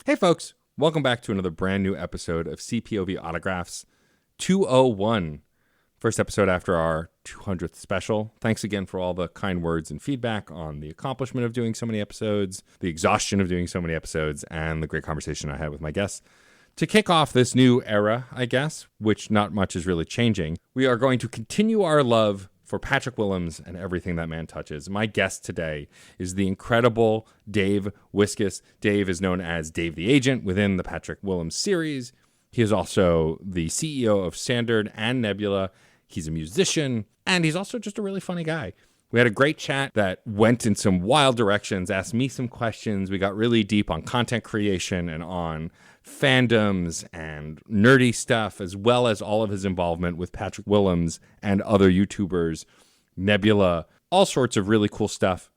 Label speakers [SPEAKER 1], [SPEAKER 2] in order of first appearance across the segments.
[SPEAKER 1] Hey folks, welcome back to another brand new episode of CPOV Autographs 201. First episode after our 200th special. Thanks again for all the kind words and feedback on the accomplishment of doing so many episodes, the exhaustion of doing so many episodes, and the great conversation I had with my guests. To kick off this new era, I guess, which not much is really changing, we are going to continue our love for Patrick Willems and everything that man touches. My guest today is the incredible Dave Wiskus. Dave is known as Dave the Agent within the Patrick Willems series. He is also the CEO of Standard and Nebula. He's a musician, and he's also just a really funny guy. We had a great chat that went in some wild directions, asked me some questions. We got really deep on content creation and on fandoms and nerdy stuff, as well as all of his involvement with Patrick Willems and other YouTubers, Nebula, all sorts of really cool stuff.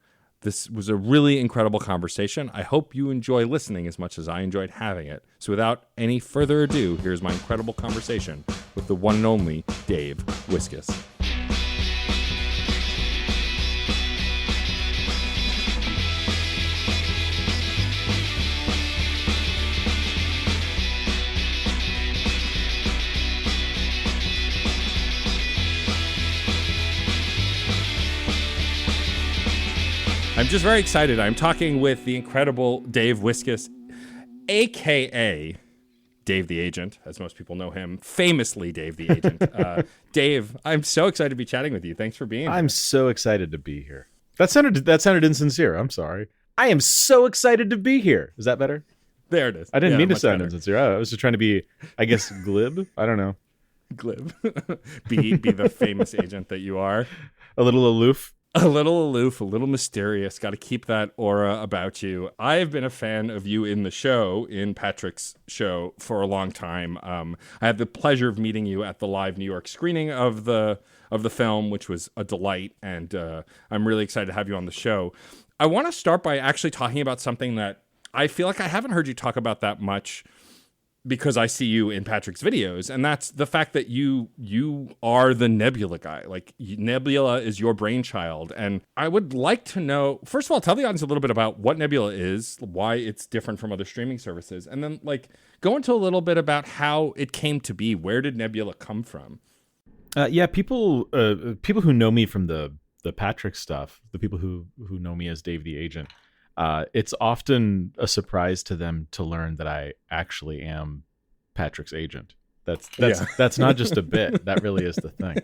[SPEAKER 1] This was a really incredible conversation. I hope you enjoy listening as much as I enjoyed having it. So without any further ado, here's my incredible conversation with the one and only Dave Wiskus. I'm just very excited. I'm talking with the incredible Dave Wiskus, a.k.a. Dave the Agent, as most people know him, famously Dave the Agent. Dave, I'm so excited to be chatting with you. Thanks for being here.
[SPEAKER 2] I'm so excited to be here. That sounded insincere. I'm sorry. I am so excited to be here. Is that better?
[SPEAKER 1] There it is.
[SPEAKER 2] I didn't mean to sound insincere. I was just trying to be, I guess, glib. I don't know.
[SPEAKER 1] Glib. be the famous agent that you are.
[SPEAKER 2] A little aloof.
[SPEAKER 1] A little aloof, a little mysterious. Got to keep that aura about you. I have been a fan of you in the show, in Patrick's show, for a long time. I had the pleasure of meeting you at the live New York screening of the film, which was a delight, and I'm really excited to have you on the show. I want to start by actually talking about something that I feel like I haven't heard you talk about that much, because I see you in Patrick's videos, and that's the fact that you are the Nebula guy. Like, Nebula is your brainchild, and I would like to know, first of all, tell the audience a little bit about what Nebula is, why it's different from other streaming services, and then go into a little bit about how it came to be. Where did Nebula come from?
[SPEAKER 2] People who know me from the Patrick stuff, the people who know me as Dave the Agent, it's often a surprise to them to learn that I actually am Patrick's agent. That's not just a bit. That really is the thing.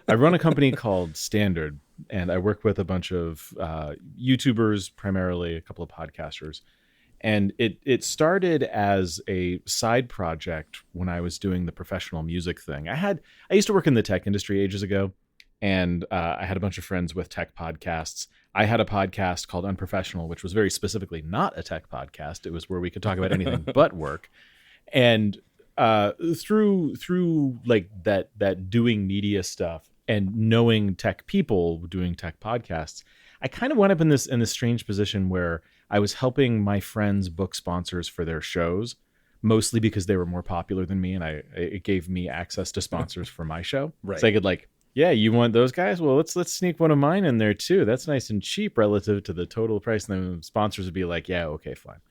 [SPEAKER 2] I run a company called Standard, and I work with a bunch of YouTubers, primarily a couple of podcasters. And it started as a side project when I was doing the professional music thing. I used to work in the tech industry ages ago, and I had a bunch of friends with tech podcasts. I had a podcast called Unprofessional, which was very specifically not a tech podcast. It was where we could talk about anything but work. And through like that doing media stuff and knowing tech people doing tech podcasts, I kind of wound up in this strange position where I was helping my friends book sponsors for their shows, mostly because they were more popular than me, and it gave me access to sponsors for my show. Right. So I could yeah, you want those guys? Well, let's sneak one of mine in there too. That's nice and cheap relative to the total price. And then the sponsors would be like, yeah, okay, fine.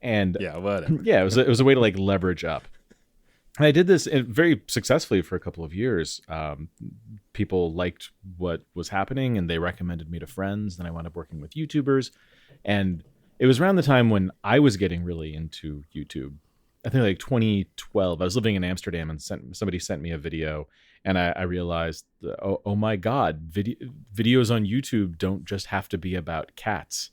[SPEAKER 2] And
[SPEAKER 1] yeah, whatever.
[SPEAKER 2] Yeah, it was a way to leverage up. And I did this very successfully for a couple of years. People liked what was happening, and they recommended me to friends. Then I wound up working with YouTubers, and it was around the time when I was getting really into YouTube. I think 2012. I was living in Amsterdam, and somebody sent me a video. And I realized, oh my God, videos on YouTube don't just have to be about cats.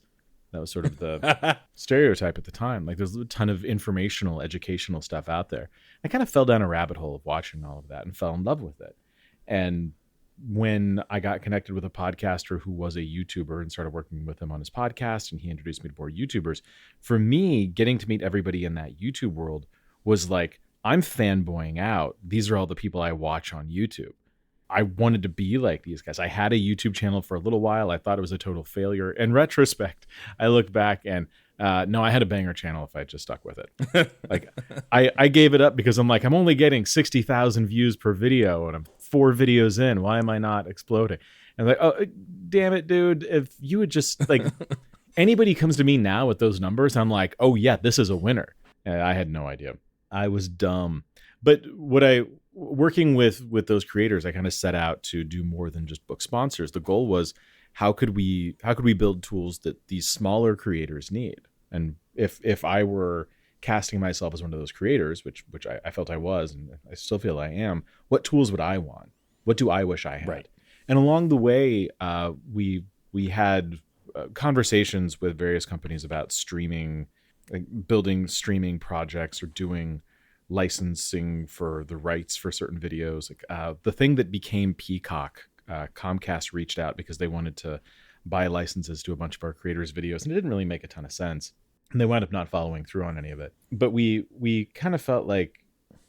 [SPEAKER 2] That was sort of the stereotype at the time. There's a ton of informational, educational stuff out there. I kind of fell down a rabbit hole of watching all of that and fell in love with it. And when I got connected with a podcaster who was a YouTuber and started working with him on his podcast, and he introduced me to more YouTubers, for me, getting to meet everybody in that YouTube world was I'm fanboying out. These are all the people I watch on YouTube. I wanted to be like these guys. I had a YouTube channel for a little while. I thought it was a total failure. In retrospect, I look back and no, I had a banger channel if I just stuck with it. I gave it up because I'm only getting 60,000 views per video and I'm 4 videos in. Why am I not exploding? And oh, damn it, dude. If you would just anybody comes to me now with those numbers, I'm like, oh yeah, this is a winner. I had no idea. I was dumb. But working with those creators, I kind of set out to do more than just book sponsors. The goal was how could we build tools that these smaller creators need? And if I were casting myself as one of those creators, which I felt I was, and I still feel I am, what tools would I want? What do I wish I had?
[SPEAKER 1] Right.
[SPEAKER 2] And along the way, we had conversations with various companies about streaming, like building streaming projects or doing licensing for the rights for certain videos. Like the thing that became Peacock, Comcast reached out because they wanted to buy licenses to a bunch of our creators' videos, and it didn't really make a ton of sense. And they wound up not following through on any of it. But we kind of felt like,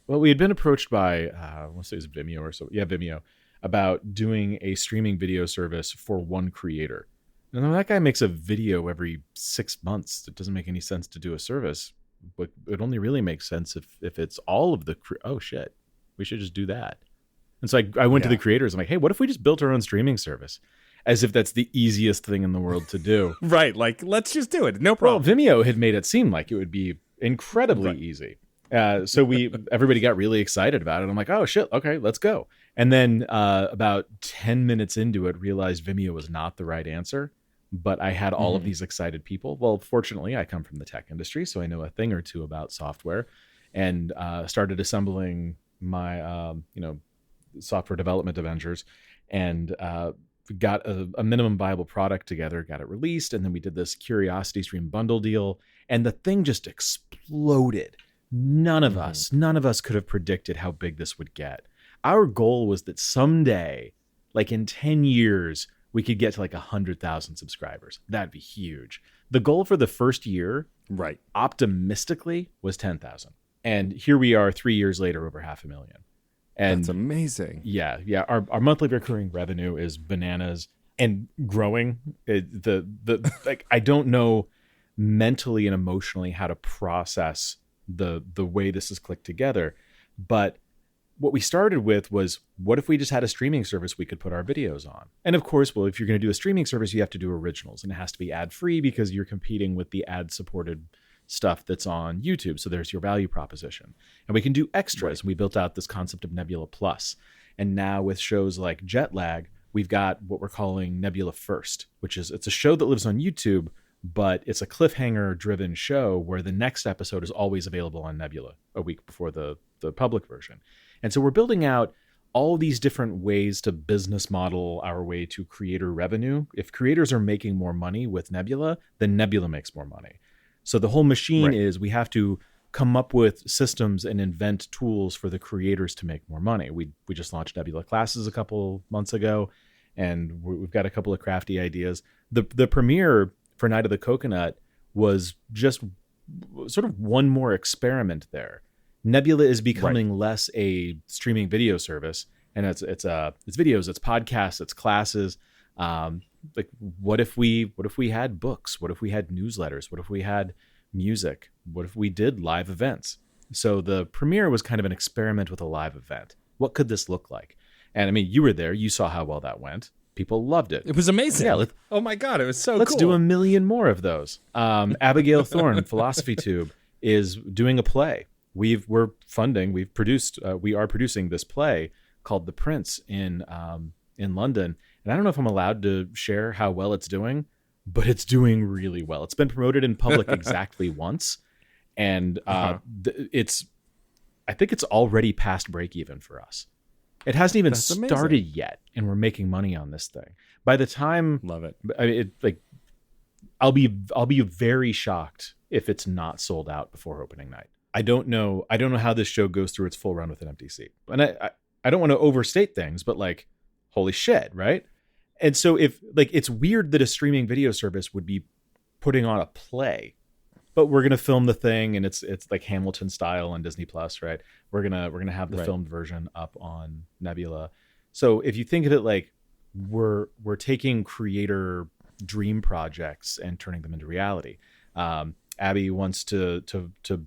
[SPEAKER 2] well, we had been approached by, let's say it was Vimeo or so. Yeah, Vimeo, about doing a streaming video service for one creator. And that guy makes a video every 6 months. It doesn't make any sense to do a service. But it only really makes sense if it's all of the, oh shit, we should just do that. And so I went to the creators. I'm like, hey, what if we just built our own streaming service? As if that's the easiest thing in the world to do.
[SPEAKER 1] Right. Like, let's just do it. No problem.
[SPEAKER 2] Well, Vimeo had made it seem like it would be incredibly easy. So everybody got really excited about it. I'm like, oh shit, okay, let's go. And then about 10 minutes into it, realized Vimeo was not the right answer. But I had all of these excited people. Well, fortunately, I come from the tech industry, so I know a thing or two about software, and started assembling my software development Avengers, and got a minimum viable product together, got it released, and then we did this Curiosity Stream bundle deal, and the thing just exploded. None of us could have predicted how big this would get. Our goal was that someday, like in 10 years, we could get to like 100,000 subscribers. That'd be huge. The goal for the first year,
[SPEAKER 1] right,
[SPEAKER 2] optimistically, was 10,000. And here we are 3 years later, over 500,000. And
[SPEAKER 1] that's amazing.
[SPEAKER 2] Yeah. Our monthly recurring revenue is bananas and growing. Like, I don't know mentally and emotionally how to process the way this is clicked together. But what we started with was, what if we just had a streaming service we could put our videos on? And of course, well, if you're going to do a streaming service, you have to do originals, and it has to be ad-free because you're competing with the ad-supported stuff that's on YouTube. So there's your value proposition. And we can do extras. Right. We built out this concept of Nebula Plus. And now with shows like Jetlag, we've got what we're calling Nebula First, which is, it's a show that lives on YouTube, but it's a cliffhanger-driven show where the next episode is always available on Nebula a week before the public version. And so we're building out all these different ways to business model our way to creator revenue. If creators are making more money with Nebula, then Nebula makes more money. So the whole machine is, we have to come up with systems and invent tools for the creators to make more money. We just launched Nebula Classes a couple months ago, and we've got a couple of crafty ideas. The premiere for Night of the Coconut was just sort of one more experiment there. Nebula is becoming less a streaming video service, and it's videos, it's podcasts, it's classes. Like, what if we had books? What if we had newsletters? What if we had music? What if we did live events? So the premiere was kind of an experiment with a live event. What could this look like? And I mean, you were there. You saw how well that went. People loved it.
[SPEAKER 1] It was amazing. Yeah. Oh my God, it was so
[SPEAKER 2] let's
[SPEAKER 1] cool.
[SPEAKER 2] do 1 million more of those. Abigail Thorne, Philosophy Tube, is doing a play. We are producing this play called The Prince in London. And I don't know if I'm allowed to share how well it's doing, but it's doing really well. It's been promoted in public exactly once. And I think it's already past break even for us. It hasn't even started yet, and we're making money on this thing. By the time,
[SPEAKER 1] love it.
[SPEAKER 2] I'll be very shocked if it's not sold out before opening night. I don't know how this show goes through its full run with an empty seat. And I don't want to overstate things, but like, holy shit, right? And so it's weird that a streaming video service would be putting on a play, but we're gonna film the thing, and it's like Hamilton style on Disney Plus, right? We're gonna have the filmed version up on Nebula. So if you think of it like we're taking creator dream projects and turning them into reality. Abby wants to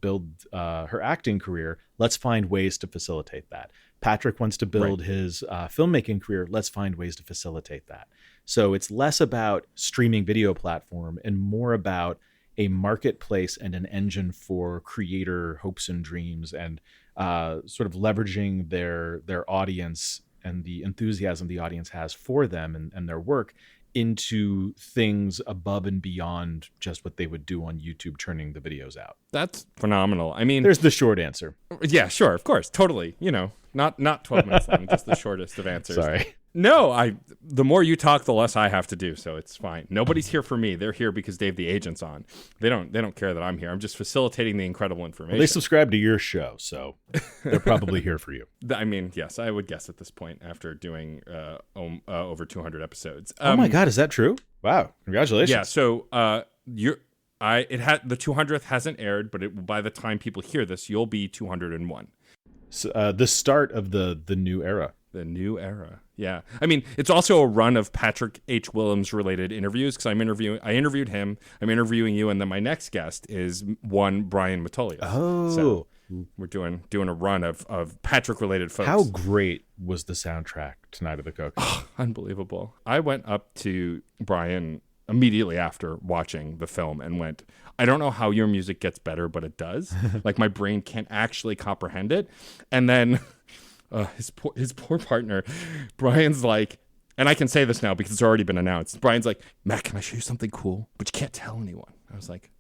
[SPEAKER 2] build her acting career. Let's find ways to facilitate that. Patrick wants to build his filmmaking career. Let's find ways to facilitate that. So it's less about streaming video platform and more about a marketplace and an engine for creator hopes and dreams, and sort of leveraging their audience and the enthusiasm the audience has for them and their work into things above and beyond just what they would do on YouTube, churning the videos out.
[SPEAKER 1] That's phenomenal. I mean,
[SPEAKER 2] there's the short answer.
[SPEAKER 1] Yeah, sure, of course, totally. Not 12 minutes long, just the shortest of answers.
[SPEAKER 2] Sorry.
[SPEAKER 1] No, the more you talk, the less I have to do, so it's fine. Nobody's here for me. They're here because Dave the agent's on. They don't care that I'm here. I'm just facilitating the incredible information.
[SPEAKER 2] Well, they subscribe to your show, so they're probably here for you.
[SPEAKER 1] I mean, yes, I would guess at this point after doing over 200 episodes.
[SPEAKER 2] Oh my God, is that true? Wow, congratulations.
[SPEAKER 1] Yeah, so the 200th hasn't aired, but by the time people hear this, you'll be 201.
[SPEAKER 2] So, the start of the new era.
[SPEAKER 1] The new era. Yeah. I mean, it's also a run of Patrick H. Willems related interviews because I interviewed him, I'm interviewing you, and then my next guest is one Brian Metolius.
[SPEAKER 2] Oh.
[SPEAKER 1] So we're doing a run of Patrick related folks.
[SPEAKER 2] How great was the soundtrack to Night of the Coconut?
[SPEAKER 1] Oh, unbelievable. I went up to Brian immediately after watching the film and went, I don't know how your music gets better, but it does. Like my brain can't actually comprehend it. And then his poor partner, Brian's like, and I can say this now because it's already been announced. Brian's like, Matt, can I show you something cool? But you can't tell anyone. I was like,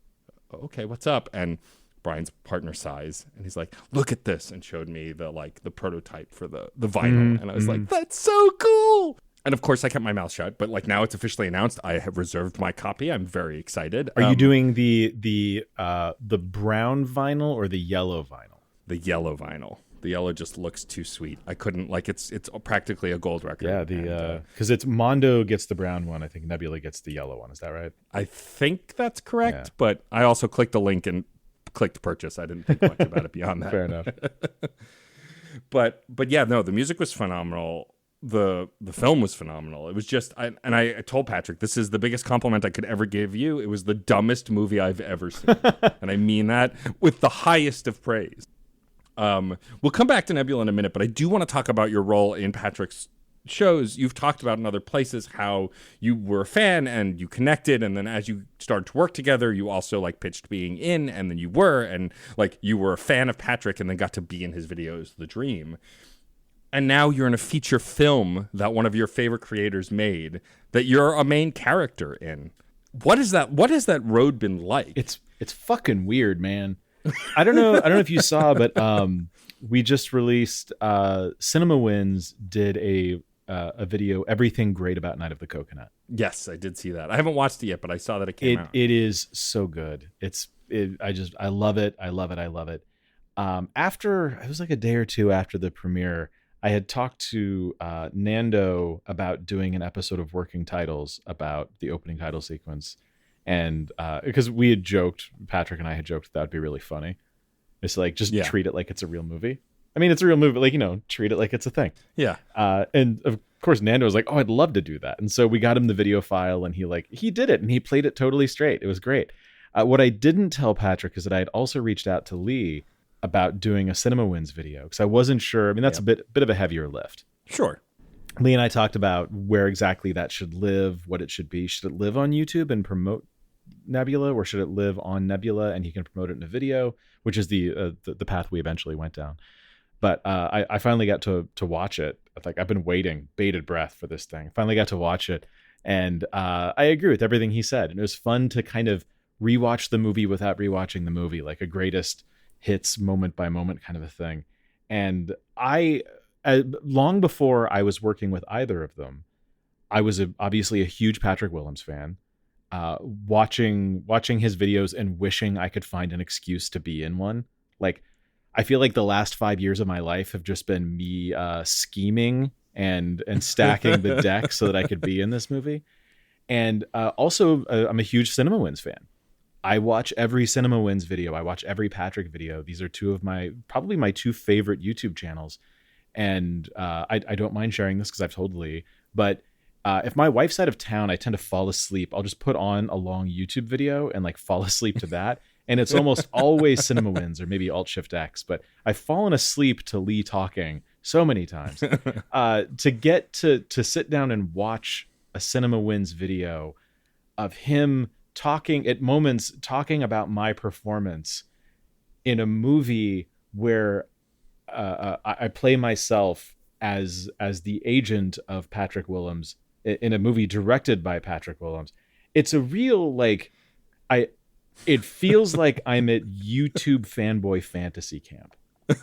[SPEAKER 1] okay, what's up? And Brian's partner sighs and he's like, look at this, and showed me the prototype for the vinyl. And I was like, that's so cool. And of course I kept my mouth shut, but like now it's officially announced. I have reserved my copy. I'm very excited.
[SPEAKER 2] Are you doing the brown vinyl or the yellow vinyl?
[SPEAKER 1] The yellow vinyl. The yellow just looks too sweet. I couldn't, like, it's practically a gold record.
[SPEAKER 2] Yeah, because it's Mondo gets the brown one. I think Nebula gets the yellow one. Is that right?
[SPEAKER 1] I think that's correct, but I also clicked the link and clicked purchase. I didn't think much about it beyond that.
[SPEAKER 2] Fair enough.
[SPEAKER 1] But yeah, no, the music was phenomenal. The film was phenomenal. It was just, I told Patrick, this is the biggest compliment I could ever give you. It was the dumbest movie I've ever seen. And I mean that with the highest of praise. We'll come back to Nebula in a minute, but I do want to talk about your role in Patrick's shows. You've talked about in other places how you were a fan and you connected, and then as you started to work together, you also like pitched being in, and then you were, and like you were a fan of Patrick and then got to be in his videos, The Dream. And now you're in a feature film that one of your favorite creators made that you're a main character in. What has that road been like?
[SPEAKER 2] It's fucking weird, man. I don't know if you saw, but we just released Cinema Wins did a video, Everything Great About Night of the Coconut.
[SPEAKER 1] Yes, I did see that. I haven't watched it yet, but I saw that it came out.
[SPEAKER 2] It is so good. I love it. I love it. After, it was like a day or two after the premiere, I had talked to Nando about doing an episode of Working Titles about the opening title sequence. And because we had joked, Patrick and I had joked that would be really funny. It's like, just treat it like it's a real movie. I mean, it's a real movie, like, treat it like it's a thing.
[SPEAKER 1] Yeah.
[SPEAKER 2] And of course, Nando was like, oh, I'd love to do that. And so we got him the video file and he did it and he played it totally straight. It was great. What I didn't tell Patrick is that I had also reached out to Lee about doing a Cinema Wins video because I wasn't sure. I mean, that's a bit of a heavier lift.
[SPEAKER 1] Sure.
[SPEAKER 2] Lee and I talked about where exactly that should live, what it should be. Should it live on YouTube and promote Nebula, or should it live on Nebula and he can promote it in a video, which is the path we eventually went down. But I finally got to watch it. Like, I've been waiting, bated breath for this thing. Finally got to watch it, and I agree with everything he said. And it was fun to kind of rewatch the movie without rewatching the movie, like a greatest hits moment by moment kind of a thing. And I long before I was working with either of them, I was obviously a huge Patrick Willems fan. Watching his videos and wishing I could find an excuse to be in one. Like, I feel like the last 5 years of my life have just been me scheming and stacking the deck so that I could be in this movie. And also, I'm a huge Cinema Wins fan. I watch every Cinema Wins video. I watch every Patrick video. These are two of probably my two favorite YouTube channels. And I don't mind sharing this because I've told Lee. But if my wife's out of town, I tend to fall asleep. I'll just put on a long YouTube video and like fall asleep to that. And it's almost always Cinema Wins or maybe Alt-Shift-X. But I've fallen asleep to Lee talking so many times. To get to sit down and watch a Cinema Wins video of him talking about my performance in a movie where I play myself as the agent of Patrick Willems in a movie directed by Patrick Willems. It's a real, like, it feels like I'm at YouTube fanboy fantasy camp.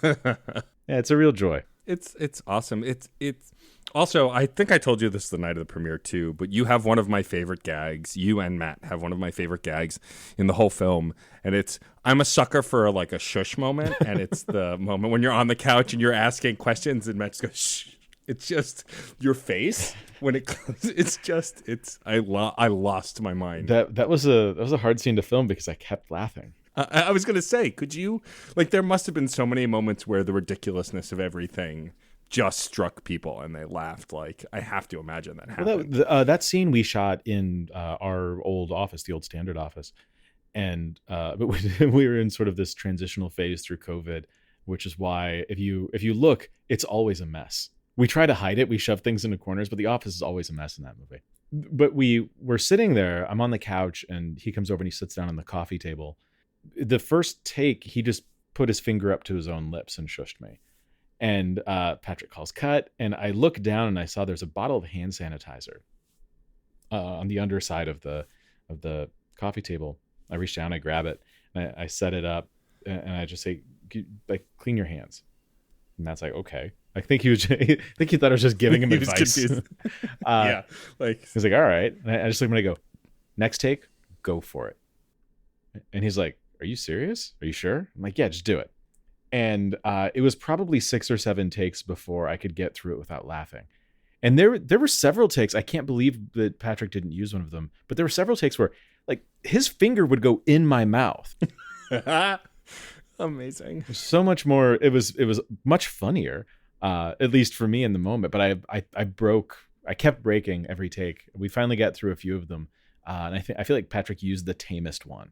[SPEAKER 2] Yeah, it's a real joy.
[SPEAKER 1] It's awesome. It's also, I think I told you this the night of the premiere too, but you have one of my favorite gags. You and Matt have one of my favorite gags in the whole film, and I'm a sucker for like a shush moment, and it's the moment when you're on the couch and you're asking questions, and Matt just goes shh. It's just your face when it comes. I lost my mind.
[SPEAKER 2] That was a hard scene to film because I kept laughing.
[SPEAKER 1] I was going to say, could you, like, there must have been so many moments where the ridiculousness of everything just struck people and they laughed. Like, I have to imagine that happened.
[SPEAKER 2] Well, that scene we shot in our old office, the old Standard office. And but we were in sort of this transitional phase through COVID, which is why if you look, it's always a mess. We try to hide it. We shove things into corners, but the office is always a mess in that movie. But we were sitting there. I'm on the couch and he comes over and he sits down on the coffee table. The first take, he just put his finger up to his own lips and shushed me. And Patrick calls cut. And I look down and I saw there's a bottle of hand sanitizer on the underside of the coffee table. I reach down, I grab it, and I set it up, and I just say, like, clean your hands. And that's like, okay. I think he thought I was just giving him advice.
[SPEAKER 1] Yeah, like
[SPEAKER 2] he's like, all right. And I just look at him and I go, next take, go for it. And he's like, are you serious? Are you sure? I'm like, yeah, just do it. And it was probably 6 or 7 takes before I could get through it without laughing. And there were several takes. I can't believe that Patrick didn't use one of them, but there were several takes where, like, his finger would go in my mouth.
[SPEAKER 1] Amazing.
[SPEAKER 2] So much more. It was much funnier. At least for me in the moment, but I kept breaking every take. We finally got through a few of them, and I feel like Patrick used the tamest one.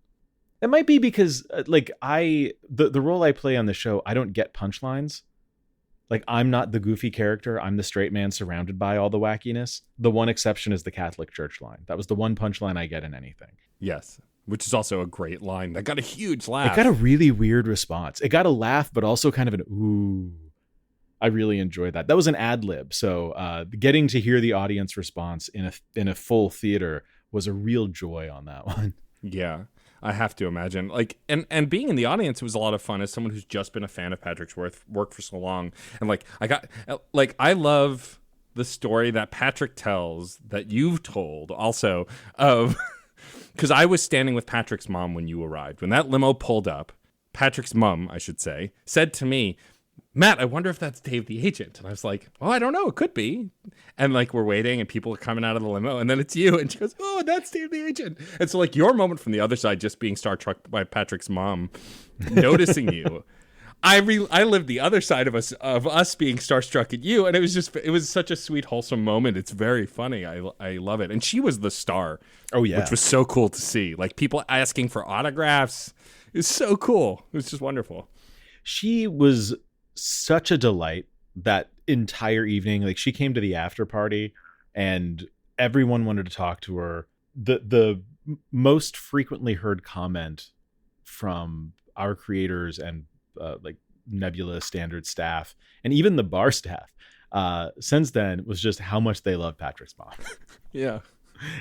[SPEAKER 2] It might be because the role I play on the show, I don't get punchlines. Like, I'm not the goofy character. I'm the straight man surrounded by all the wackiness. The one exception is the Catholic Church line. That was the one punchline I get in anything.
[SPEAKER 1] Yes, which is also a great line. That got a huge laugh.
[SPEAKER 2] It got a really weird response. It got a laugh, but also kind of an ooh. I really enjoyed that. That was an ad lib. So getting to hear the audience response in a full theater was a real joy on that one.
[SPEAKER 1] Yeah, I have to imagine. Like, and being in the audience was a lot of fun as someone who's just been a fan of Patrick's work for so long. And I love the story that Patrick tells that you've told also of, because I was standing with Patrick's mom when you arrived. When that limo pulled up, Patrick's mom, I should say, said to me, Matt, I wonder if that's Dave the agent. And I was like, well, I don't know. It could be. And like, we're waiting and people are coming out of the limo and then it's you. And she goes, oh, that's Dave the agent. And so like your moment from the other side, just being starstruck by Patrick's mom, noticing you. I lived the other side of us being starstruck at you. And it was such a sweet, wholesome moment. It's very funny. I love it. And she was the star.
[SPEAKER 2] Oh, yeah.
[SPEAKER 1] Which was so cool to see. Like people asking for autographs. It was so cool. It was just wonderful.
[SPEAKER 2] She was such a delight that entire evening. Like, she came to the after party and everyone wanted to talk to her. The most frequently heard comment from our creators and like Nebula Standard staff and even the bar staff since then was just how much they love Patrick's mom.
[SPEAKER 1] Yeah.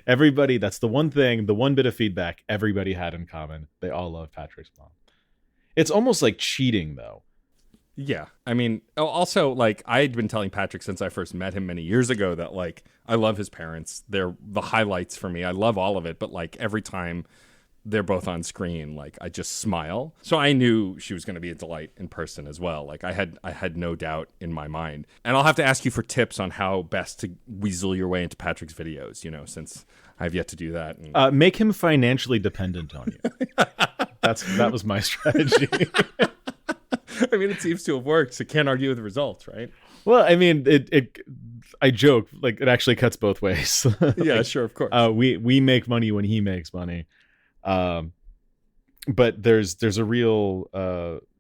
[SPEAKER 2] Everybody, that's the one bit of feedback everybody had in common. They all love Patrick's mom. It's almost like cheating though.
[SPEAKER 1] Yeah. I mean, also, like, I had been telling Patrick since I first met him many years ago that, like, I love his parents. They're the highlights for me. I love all of it. But, like, every time they're both on screen, like, I just smile. So I knew she was going to be a delight in person as well. Like, I had no doubt in my mind. And I'll have to ask you for tips on how best to weasel your way into Patrick's videos, since I've yet to do that. And...
[SPEAKER 2] make him financially dependent on you. That was my strategy.
[SPEAKER 1] I mean, it seems to have worked, so can't argue with the results, right?
[SPEAKER 2] Well, I mean, I joke, like, it actually cuts both ways.
[SPEAKER 1] Yeah, like, sure, of course.
[SPEAKER 2] We make money when he makes money. But there's a real,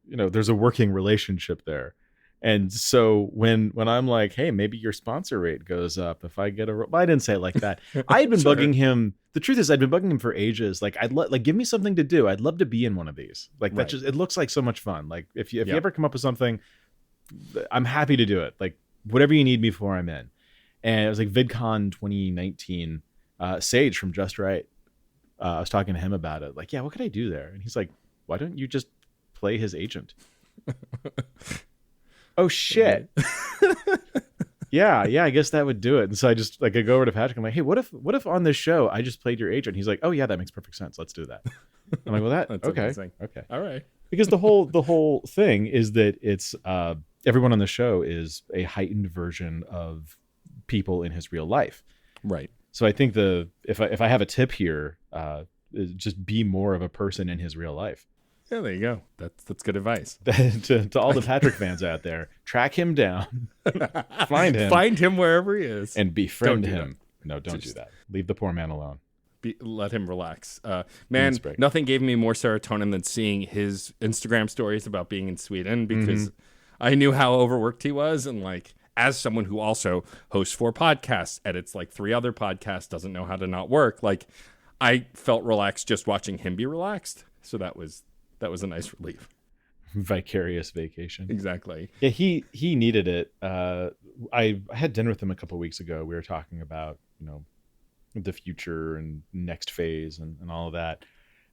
[SPEAKER 2] there's a working relationship there. And so when I'm like, hey, maybe your sponsor rate goes up if I get well, I didn't say it like that. I had been
[SPEAKER 1] Sure.
[SPEAKER 2] bugging him the truth is I'd been bugging him for ages. Like like give me something to do. I'd love to be in one of these. Like that just, it looks like so much fun. Like if you ever come up with something, I'm happy to do it. Like whatever you need me for, I'm in. And it was like VidCon 2019, Sage from Just Right. I was talking to him about it. Like, yeah, what could I do there? And he's like, why don't you just play his agent? Oh shit. yeah, I guess that would do it. And so I just like I go over to Patrick. I'm like, hey, what if on this show I just played your agent? He's like, oh yeah, that makes perfect sense. Let's do that. I'm like, well, that's okay. Amazing. Okay.
[SPEAKER 1] All right.
[SPEAKER 2] Because the whole thing is that it's everyone on the show is a heightened version of people in his real life.
[SPEAKER 1] Right.
[SPEAKER 2] So I think if I have a tip here, just be more of a person in his real life.
[SPEAKER 1] Yeah, there you go. That's good advice.
[SPEAKER 2] to all the Patrick fans out there, track him down, find him
[SPEAKER 1] wherever he is,
[SPEAKER 2] and befriend him. No, don't do that. Leave the poor man alone.
[SPEAKER 1] Let him relax. Man, nothing gave me more serotonin than seeing his Instagram stories about being in Sweden, because I knew how overworked he was, and like as someone who also hosts 4 podcasts, edits like 3 other podcasts, doesn't know how to not work, like I felt relaxed just watching him be relaxed. So that was a nice relief.
[SPEAKER 2] Vicarious vacation.
[SPEAKER 1] Exactly.
[SPEAKER 2] Yeah, he needed it. I had dinner with him a couple of weeks ago. We were talking about, the future and next phase and all of that.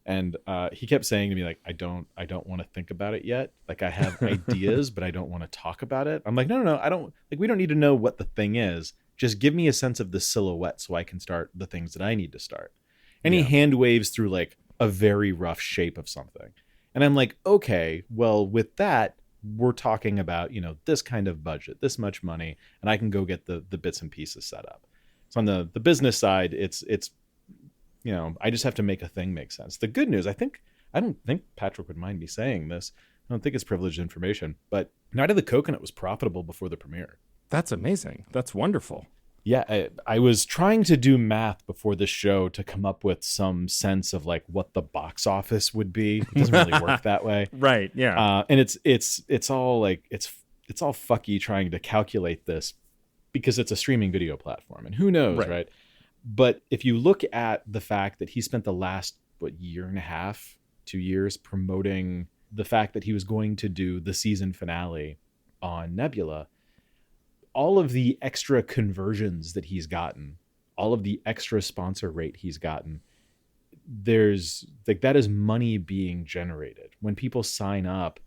[SPEAKER 2] And he kept saying to me, like, I don't want to think about it yet. Like I have ideas, but I don't want to talk about it. I'm like, no, I don't, like, we don't need to know what the thing is. Just give me a sense of the silhouette so I can start the things that I need to start. And he hand waves through like a very rough shape of something. And I'm like, okay, well, with that, we're talking about, this kind of budget, this much money, and I can go get the bits and pieces set up. So on the business side, it's I just have to make a thing make sense. The good news, I don't think Patrick would mind me saying this. I don't think it's privileged information, but Night of the Coconut was profitable before the premiere.
[SPEAKER 1] That's amazing. That's wonderful.
[SPEAKER 2] Yeah, I was trying to do math before the show to come up with some sense of like what the box office would be. It doesn't really work that way,
[SPEAKER 1] right? Yeah,
[SPEAKER 2] and it's all like it's all fucky trying to calculate this because it's a streaming video platform, and who knows, right? But if you look at the fact that he spent the last year and a half, 2 years promoting the fact that he was going to do the season finale on Nebula. All of the extra conversions that he's gotten, all of the extra sponsor rate he's gotten, there's like that is money being generated. When people sign up,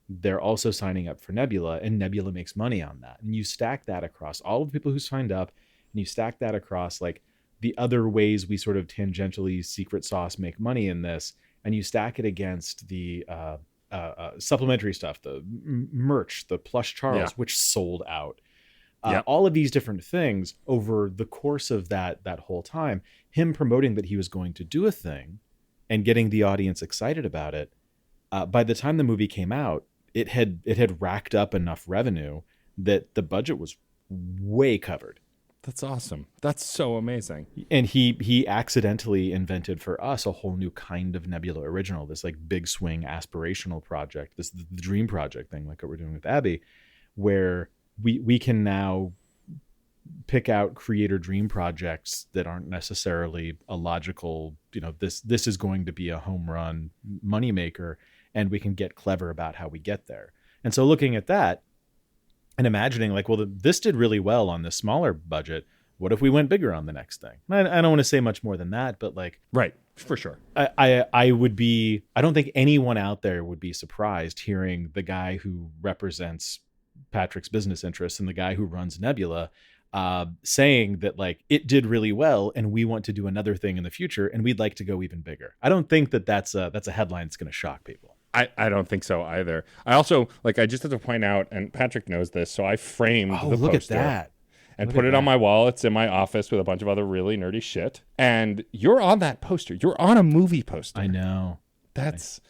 [SPEAKER 2] they're also signing up for Nebula, and Nebula makes money on that. And you stack that across all of the people who signed up, and you stack that across like the other ways we sort of tangentially secret sauce make money in this, and you stack it against the supplementary stuff, the merch, the plush Charles, which sold out. All of these different things over the course of that whole time, him promoting that he was going to do a thing and getting the audience excited about it. By the time the movie came out, it had racked up enough revenue that the budget was way covered.
[SPEAKER 1] That's awesome. That's so amazing.
[SPEAKER 2] And he accidentally invented for us a whole new kind of Nebula original, this like big swing aspirational project, this the dream project thing, like what we're doing with Abby, where we can now pick out creator dream projects that aren't necessarily a logical, this is going to be a home run moneymaker, and we can get clever about how we get there. And so looking at that and imagining like, well, this did really well on this smaller budget. What if we went bigger on the next thing? I don't want to say much more than that, but like,
[SPEAKER 1] right, for sure.
[SPEAKER 2] I don't think anyone out there would be surprised hearing the guy who represents Patrick's business interests and the guy who runs Nebula saying that like it did really well and we want to do another thing in the future and we'd like to go even bigger. I don't think that's a headline that's going to shock people.
[SPEAKER 1] I don't think so either. I also I just have to point out, and Patrick knows this, so I framed the
[SPEAKER 2] look
[SPEAKER 1] poster
[SPEAKER 2] at that
[SPEAKER 1] and put it on my wall. It's in my office with a bunch of other really nerdy shit. And you're on that poster. You're on a movie poster.
[SPEAKER 2] I know.
[SPEAKER 1] That's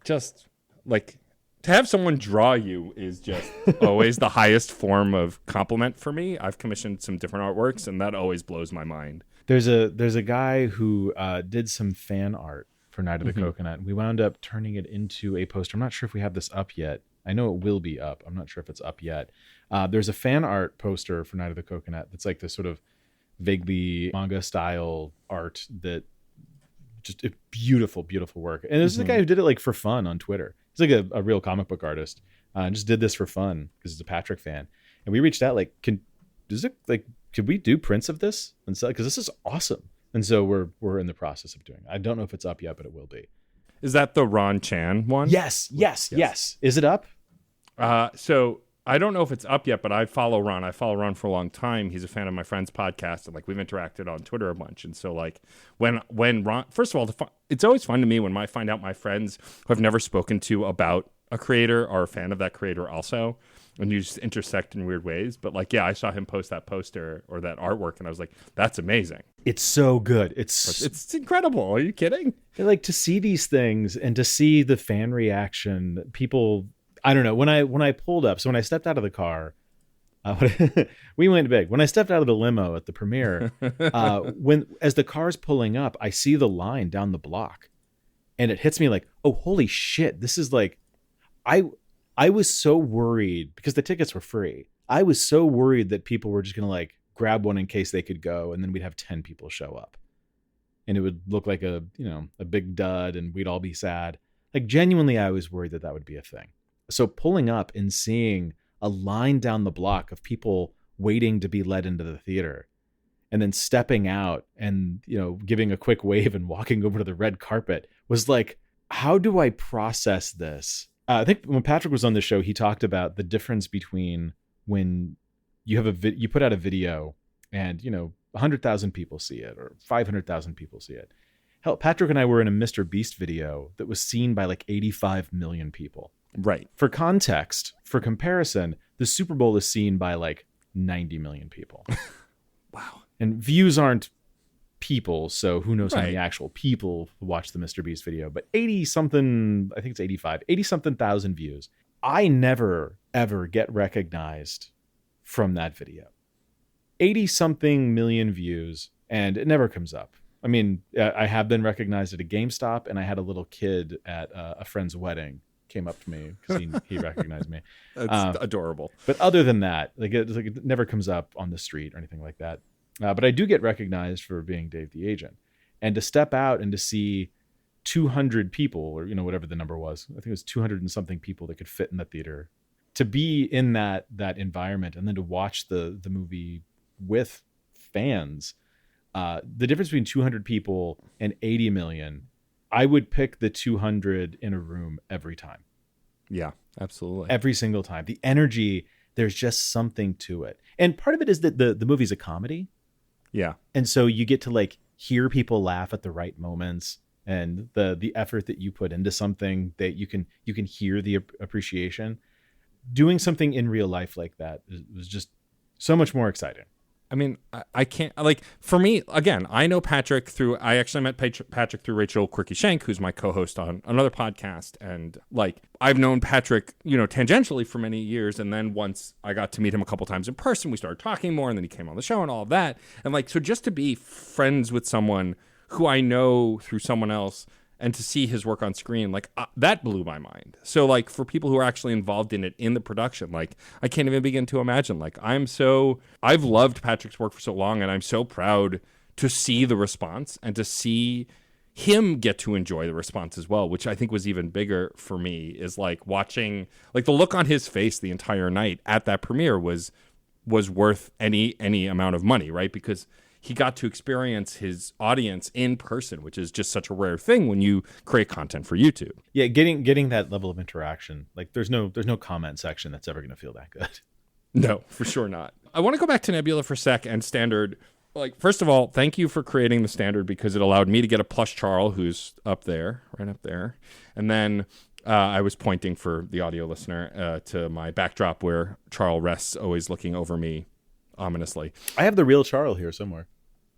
[SPEAKER 1] just like, to have someone draw you is just always the highest form of compliment for me. I've commissioned some different artworks, and that always blows my mind.
[SPEAKER 2] There's a guy who did some fan art for Night of the Coconut. We wound up turning it into a poster. I'm not sure if we have this up yet. I know it will be up. I'm not sure if it's up yet. There's a fan art poster for Night of the Coconut that's like this sort of vaguely manga style art that just a beautiful, beautiful work. And this is a guy who did it like for fun on Twitter. He's like a real comic book artist. And just did this for fun because he's a Patrick fan. And we reached out like, could we do prints of this and sell? Because this is awesome. And so we're in the process of doing it. I don't know if it's up yet, but it will be.
[SPEAKER 1] Is that the Ron Chan one?
[SPEAKER 2] Yes. Is it up?
[SPEAKER 1] So I don't know if it's up yet, but I follow Ron. I follow Ron for a long time. He's a fan of my friend's podcast, and like we've interacted on Twitter a bunch. And so like when Ron, first of all, it's always fun to me when I find out my friends who I've never spoken to about a creator are a fan of that creator also, and you just intersect in weird ways. But like, yeah, I saw him post that poster or that artwork, and I was like, that's amazing.
[SPEAKER 2] It's so good.
[SPEAKER 1] It's incredible. Are you kidding?
[SPEAKER 2] Like to see these things and to see the fan reaction, people. I don't know. When I pulled up, so when I stepped out of the car, we went big. When I stepped out of the limo at the premiere, as the car's pulling up, I see the line down the block, and it hits me like, oh, holy shit! This is like, I was so worried because the tickets were free. I was so worried that people were just gonna like grab one in case they could go, and then we'd have 10 people show up, and it would look like a big dud, and we'd all be sad. Like genuinely, I was worried that would be a thing. So pulling up and seeing a line down the block of people waiting to be let into the theater and then stepping out and, giving a quick wave and walking over to the red carpet was like, how do I process this? I think when Patrick was on the show, he talked about the difference between when you have you put out a video and, 100,000 people see it or 500,000 people see it. Hell, Patrick and I were in a Mr. Beast video that was seen by like 85 million people.
[SPEAKER 1] Right.
[SPEAKER 2] For context, for comparison, the Super Bowl is seen by like 90 million people.
[SPEAKER 1] Wow.
[SPEAKER 2] And views aren't people, so who knows how many actual people watch the Mr. Beast video, but 80-something, I think it's 85, 80-something thousand views. I never, ever get recognized from that video. 80-something million views, and it never comes up. I mean, I have been recognized at a GameStop, and I had a little kid at a friend's wedding came up to me because he recognized me.
[SPEAKER 1] That's adorable.
[SPEAKER 2] But other than that, it never comes up on the street or anything like that. But I do get recognized for being Dave the Agent. And to step out and to see 200 people, or whatever the number was, I think it was 200 and something people that could fit in the theater, to be in that environment and then to watch the movie with fans, the difference between 200 people and 80 million, I would pick the 200 in a room every time.
[SPEAKER 1] Yeah, absolutely.
[SPEAKER 2] Every single time. The energy, there's just something to it. And part of it is that the movie's a comedy.
[SPEAKER 1] Yeah.
[SPEAKER 2] And so you get to like hear people laugh at the right moments, and the effort that you put into something, that you can hear the appreciation. Doing something in real life like that was just so much more exciting.
[SPEAKER 1] I mean, I can't, like, for me, again, I know Patrick I actually met Patrick through Rachel Quirky Shank, who's my co-host on another podcast. And like, I've known Patrick, tangentially for many years. And then once I got to meet him a couple times in person, we started talking more, and then he came on the show and all of that. And like, so just to be friends with someone who I know through someone else and to see his work on screen, like that blew my mind. So like for people who are actually involved in it, in the production, like I can't even begin to imagine. Like I've loved Patrick's work for so long, and I'm so proud to see the response and to see him get to enjoy the response as well, which I think was even bigger for me, is like watching, like the look on his face the entire night at that premiere was worth any amount of money, right? Because he got to experience his audience in person, which is just such a rare thing when you create content for YouTube.
[SPEAKER 2] Yeah, getting that level of interaction, like there's no comment section that's ever going to feel that good.
[SPEAKER 1] No, for sure not. I want to go back to Nebula for a sec and Standard. Like, first of all, thank you for creating the Standard, because it allowed me to get a plush Charles, who's up there, right up there. And then I was pointing for the audio listener to my backdrop where Charles rests, always looking over me ominously.
[SPEAKER 2] I have the real Charles here somewhere.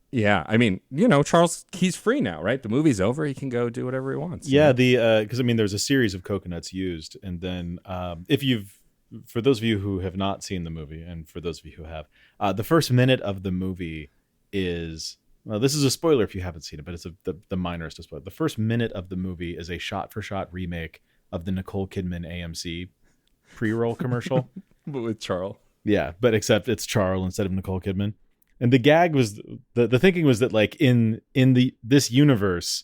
[SPEAKER 1] Yeah, I mean, Charles, he's free now, right? The movie's over. He can go do whatever he wants.
[SPEAKER 2] Yeah, because there's a series of coconuts used, and then for those of you who have not seen the movie, and for those of you who have, the first minute of the movie is, well, this is a spoiler if you haven't seen it, but it's the minorest spoiler. The first minute of the movie is a shot-for-shot remake of the Nicole Kidman AMC pre-roll commercial.
[SPEAKER 1] But with Charles.
[SPEAKER 2] Yeah, but except it's Charles instead of Nicole Kidman. And the gag was the thinking was that like in this universe,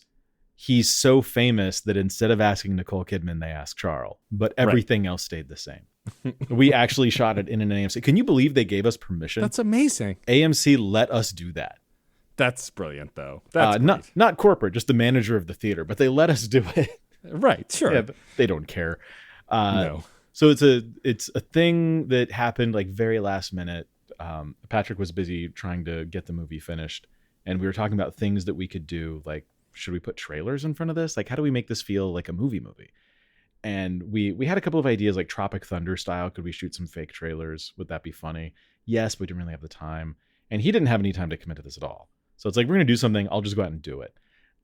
[SPEAKER 2] he's so famous that instead of asking Nicole Kidman, they asked Charles, but everything else stayed the same. We actually shot it in an AMC. Can you believe they gave us permission?
[SPEAKER 1] That's amazing.
[SPEAKER 2] AMC let us do that.
[SPEAKER 1] That's brilliant, though. That's
[SPEAKER 2] not corporate, just the manager of the theater, but they let us do it.
[SPEAKER 1] Right, sure.
[SPEAKER 2] Yeah, but they don't care.
[SPEAKER 1] No.
[SPEAKER 2] So it's a thing that happened like very last minute. Patrick was busy trying to get the movie finished, and we were talking about things that we could do. Like, should we put trailers in front of this? Like, how do we make this feel like a movie? And we had a couple of ideas, like Tropic Thunder style. Could we shoot some fake trailers? Would that be funny? Yes, but we didn't really have the time. And he didn't have any time to commit to this at all. So it's like, we're going to do something. I'll just go out and do it.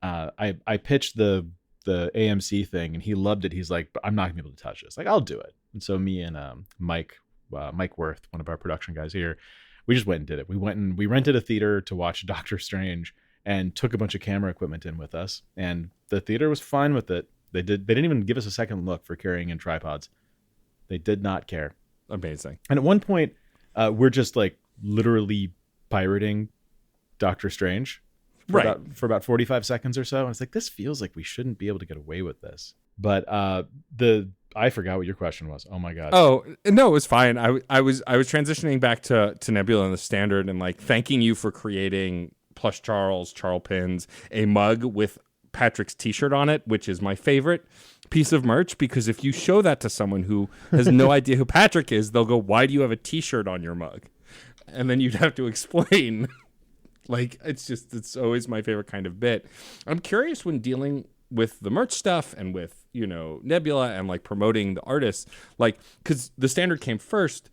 [SPEAKER 2] I pitched the AMC thing, and he loved it. He's like, but I'm not going to be able to touch this. Like, I'll do it. And so me and Mike Worth, one of our production guys here, we just went and did it. We went and we rented a theater to watch Doctor Strange and took a bunch of camera equipment in with us. And the theater was fine with it. They didn't even give us a second look for carrying in tripods. They did not care.
[SPEAKER 1] Amazing.
[SPEAKER 2] And at one point, we're just like literally pirating Doctor Strange for about 45 seconds or so. And it's like, this feels like we shouldn't be able to get away with this. But I forgot what your question was. Oh my God.
[SPEAKER 1] Oh no, it was fine. I was transitioning back to Nebula and the Standard, and like thanking you for creating Plush Charles pins, a mug with Patrick's t-shirt on it, which is my favorite piece of merch, because if you show that to someone who has no idea who Patrick is, they'll go, why do you have a t-shirt on your mug? And then you'd have to explain. Like, it's always my favorite kind of bit. I'm curious, when dealing with the merch stuff and with, Nebula and like promoting the artists, like, because the Standard came first.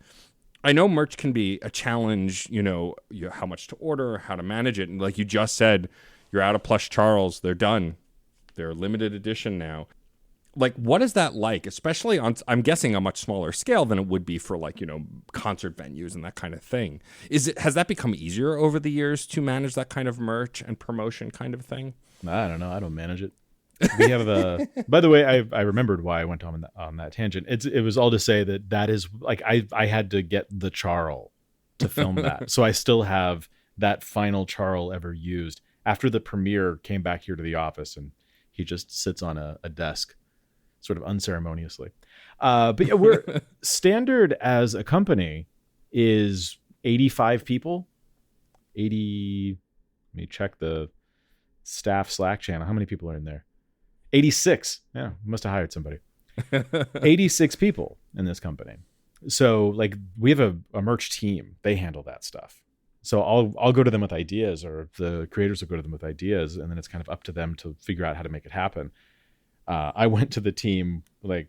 [SPEAKER 1] I know merch can be a challenge, how much to order, how to manage it. And like you just said, you're out of Plush Charles. They're done. They're limited edition now. Like, what is that like? Especially on, I'm guessing, a much smaller scale than it would be for like, concert venues and that kind of thing. Has that become easier over the years to manage that kind of merch and promotion kind of thing?
[SPEAKER 2] I don't know. I don't manage it. We have by the way, I remembered why I went on that tangent. It was all to say that is like, I had to get the Charles to film that. So I still have that final Charles ever used. After the premiere, came back here to the office, and he just sits on a desk, sort of unceremoniously. But yeah, we're Standard as a company is 85 people. 80. Let me check the staff Slack channel. How many people are in there? 86. Yeah, must have hired somebody. 86 people in this company. So like, we have a merch team. They handle that stuff. So I'll go to them with ideas, or the creators will go to them with ideas, and then it's kind of up to them to figure out how to make it happen. I went to the team like,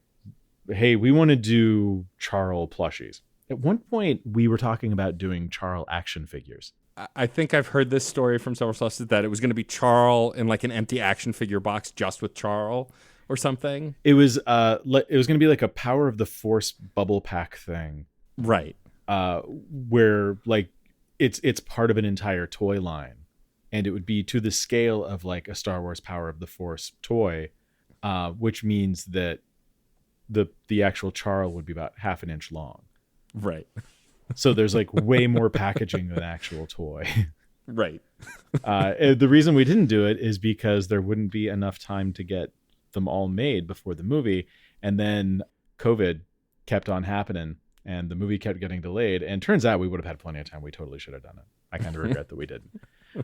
[SPEAKER 2] hey, we want to do Charles plushies. At one point, we were talking about doing Charles action figures.
[SPEAKER 1] I think I've heard this story from several sources that it was going to be Charles in like an empty action figure box just with Charles or something.
[SPEAKER 2] It was going to be like a Power of the Force bubble pack thing.
[SPEAKER 1] Right.
[SPEAKER 2] Where like it's part of an entire toy line, and it would be to the scale of like a Star Wars Power of the Force toy, which means that the actual Charles would be about half an inch long.
[SPEAKER 1] Right.
[SPEAKER 2] So there's like way more packaging than actual toy.
[SPEAKER 1] Right.
[SPEAKER 2] The reason we didn't do it is because there wouldn't be enough time to get them all made before the movie. And then COVID kept on happening, and the movie kept getting delayed. And turns out we would have had plenty of time. We totally should have done it. I kind of regret that we didn't.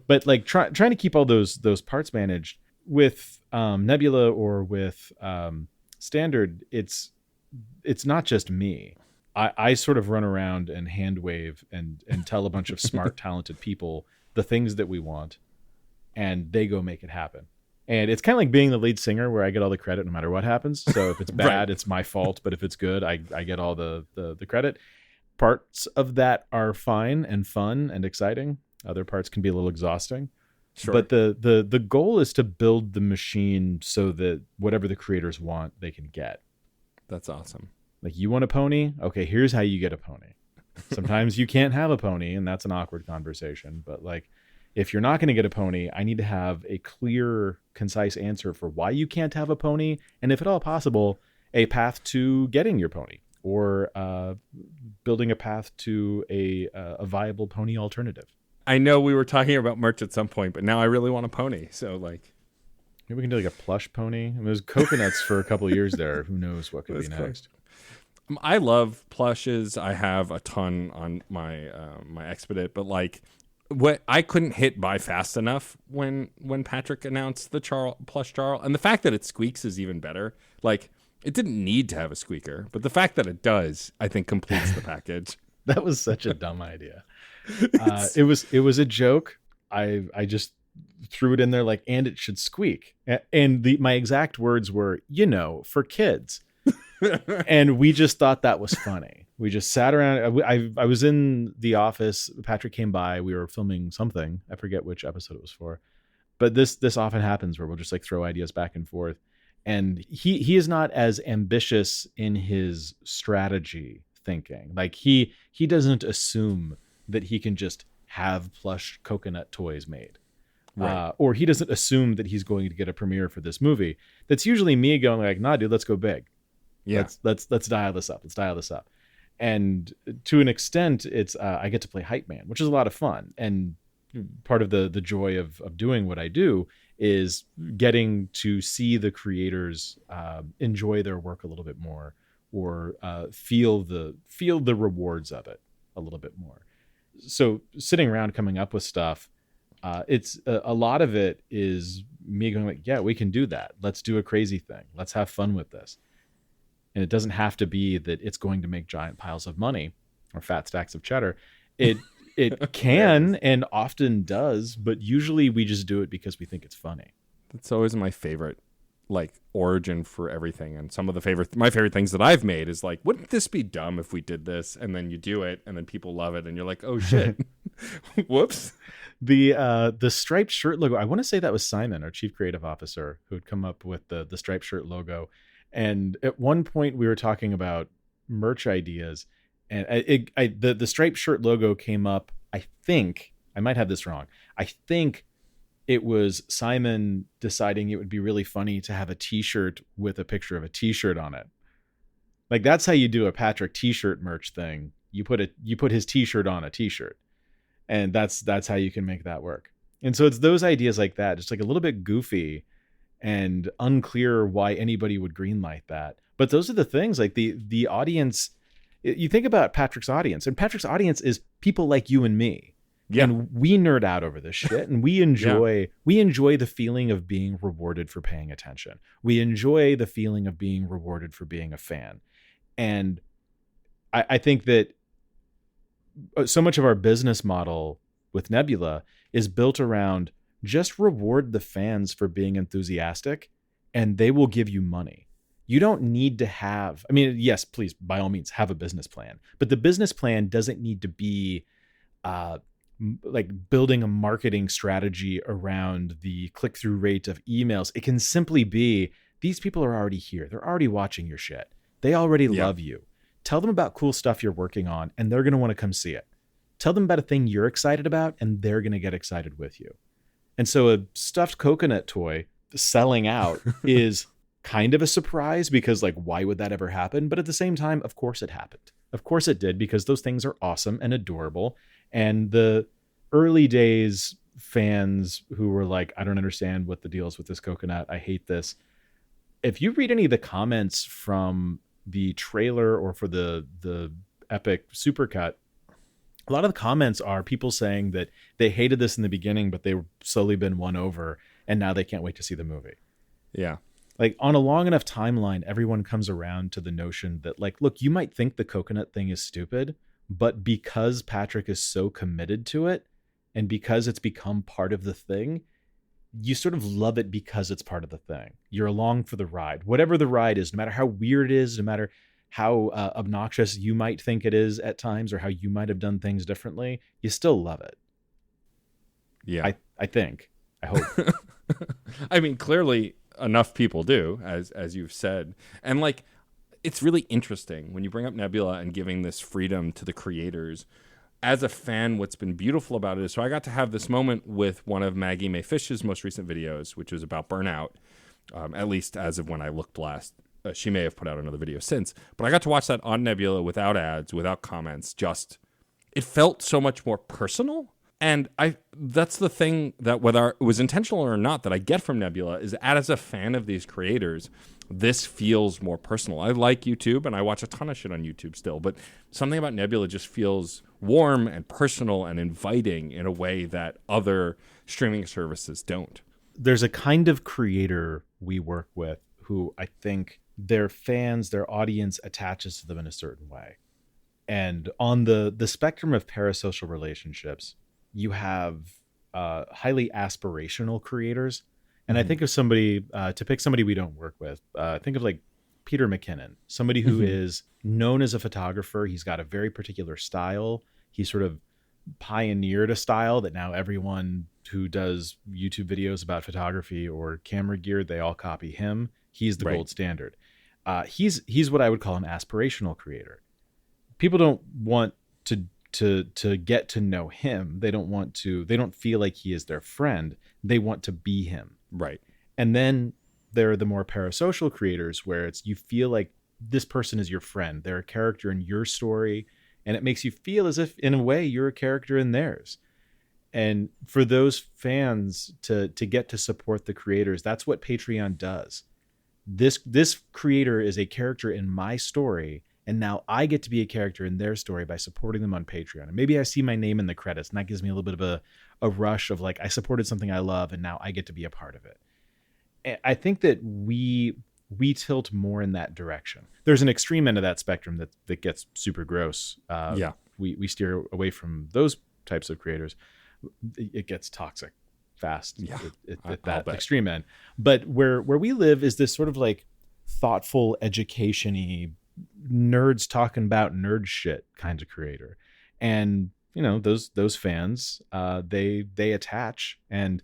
[SPEAKER 2] But like trying to keep all those parts managed with Nebula or with Standard, it's not just me. I sort of run around and hand wave and tell a bunch of smart, talented people the things that we want, and they go make it happen. And it's kind of like being the lead singer, where I get all the credit no matter what happens. So if it's bad, right, it's my fault. But if it's good, I get all the credit. Parts of that are fine and fun and exciting. Other parts can be a little exhausting. Sure. But the goal is to build the machine so that whatever the creators want, they can get.
[SPEAKER 1] That's awesome.
[SPEAKER 2] Like, you want a pony? Okay, here's how you get a pony. Sometimes you can't have a pony, and that's an awkward conversation. But like, if you're not going to get a pony, I need to have a clear, concise answer for why you can't have a pony, and if at all possible, a path to getting your pony, or building a path to a viable pony alternative.
[SPEAKER 1] I know we were talking about merch at some point, but now I really want a pony. So like,
[SPEAKER 2] maybe we can do like a plush pony. I mean, it was coconuts for a couple of years there. Who knows what could be next?
[SPEAKER 1] I love plushes. I have a ton on my my Expedit, but like, what I couldn't hit buy fast enough when Patrick announced the plush Charles, and the fact that it squeaks is even better. Like, it didn't need to have a squeaker, but the fact that it does, I think, completes the package.
[SPEAKER 2] That was such a dumb idea. It was a joke. I just threw it in there like, and it should squeak. And my exact words were, for kids. And we just thought that was funny. We just sat around. I was in the office. Patrick came by. We were filming something. I forget which episode it was for. But this often happens where we'll just like throw ideas back and forth. And he is not as ambitious in his strategy thinking. Like he doesn't assume that he can just have plush coconut toys made. Right. Or he doesn't assume that he's going to get a premiere for this movie. That's usually me going like, nah, dude, let's go big. Yeah. Let's dial this up. Let's dial this up. And to an extent, it's I get to play hype man, which is a lot of fun. And part of the joy of doing what I do is getting to see the creators enjoy their work a little bit more, or feel the rewards of it a little bit more. So sitting around coming up with stuff, it's a lot of it is me going like, yeah, we can do that. Let's do a crazy thing. Let's have fun with this. And it doesn't have to be that it's going to make giant piles of money or fat stacks of cheddar. It can and often does, but usually we just do it because we think it's funny.
[SPEAKER 1] That's always my favorite, like, origin for everything. And some of my favorite things that I've made is like, wouldn't this be dumb if we did this? And then you do it, and then people love it, and you're like, oh shit, whoops.
[SPEAKER 2] The striped shirt logo. I want to say that was Simon, our chief creative officer, who had come up with the striped shirt logo. And at one point we were talking about merch ideas, and the striped shirt logo came up. I think I might have this wrong. I think it was Simon deciding it would be really funny to have a t-shirt with a picture of a t-shirt on it. Like, that's how you do a Patrick t-shirt merch thing. You put his t-shirt on a t-shirt, and that's how you can make that work. And so it's those ideas like that, just like a little bit goofy and unclear why anybody would greenlight that. But those are the things, like the audience. You think about Patrick's audience, and Patrick's audience is people like you and me. Yeah. And we nerd out over this shit, and we enjoy the feeling of being rewarded for paying attention. We enjoy the feeling of being rewarded for being a fan. And I think that so much of our business model with Nebula is built around just reward the fans for being enthusiastic, and they will give you money. You don't need to have, I mean, yes, please, by all means, have a business plan, but the business plan doesn't need to be like building a marketing strategy around the click-through rate of emails. It can simply be, these people are already here. They're already watching your shit. They already love you. Tell them about cool stuff you're working on, and they're going to want to come see it. Tell them about a thing you're excited about, and they're going to get excited with you. And so a stuffed coconut toy selling out is kind of a surprise, because like, why would that ever happen? But at the same time, of course it happened. Of course it did, because those things are awesome and adorable. And the early days fans who were like, I don't understand what the deal is with this coconut. I hate this. If you read any of the comments from the trailer or for the epic supercut, a lot of the comments are people saying that they hated this in the beginning, but they've slowly been won over, and now they can't wait to see the movie.
[SPEAKER 1] Yeah.
[SPEAKER 2] Like, on a long enough timeline, everyone comes around to the notion that, like, look, you might think the coconut thing is stupid, but because Patrick is so committed to it, and because it's become part of the thing, you sort of love it because it's part of the thing. You're along for the ride. Whatever the ride is, no matter how weird it is, no matter how obnoxious you might think it is at times, or how you might have done things differently, you still love it.
[SPEAKER 1] Yeah.
[SPEAKER 2] I think. I hope.
[SPEAKER 1] I mean, clearly enough people do, as you've said. And like, it's really interesting when you bring up Nebula and giving this freedom to the creators. As a fan, what's been beautiful about it is, so I got to have this moment with one of Maggie Mae Fish's most recent videos, which was about burnout, at least as of when I looked last. She may have put out another video since, but I got to watch that on Nebula without ads, without comments. Just, it felt so much more personal And that's the thing that, whether it was intentional or not, that I get from Nebula is, as a fan of these creators, this feels more personal. I like YouTube and I watch a ton of shit on YouTube still, but something about Nebula just feels warm and personal and inviting in a way that other streaming services don't.
[SPEAKER 2] There's a kind of creator we work with who I think their fans, their audience attaches to them in a certain way. And on the spectrum of parasocial relationships, you have highly aspirational creators. And I think of somebody, to pick somebody we don't work with, think of like Peter McKinnon, somebody who is known as a photographer. He's got a very particular style. He sort of pioneered a style that now everyone who does YouTube videos about photography or camera gear, they all copy him. He's the gold standard. He's what I would call an aspirational creator. People don't want to get to know him. They don't feel like he is their friend. They want to be him.
[SPEAKER 1] Right.
[SPEAKER 2] And then there are the more parasocial creators where you feel like this person is your friend. They're a character in your story, and it makes you feel as if in a way you're a character in theirs. And for those fans to get to support the creators, that's what Patreon does. This creator is a character in my story, and now I get to be a character in their story by supporting them on Patreon. And maybe I see my name in the credits, and that gives me a little bit of a rush of like, I supported something I love, and now I get to be a part of it. And I think that we tilt more in that direction. There's an extreme end of that spectrum that gets super gross. We steer away from those types of creators. It gets toxic fast at that extreme end. But where we live is this sort of like thoughtful, education-y, nerds talking about nerd shit kind of creator. And you know, those fans, they attach, and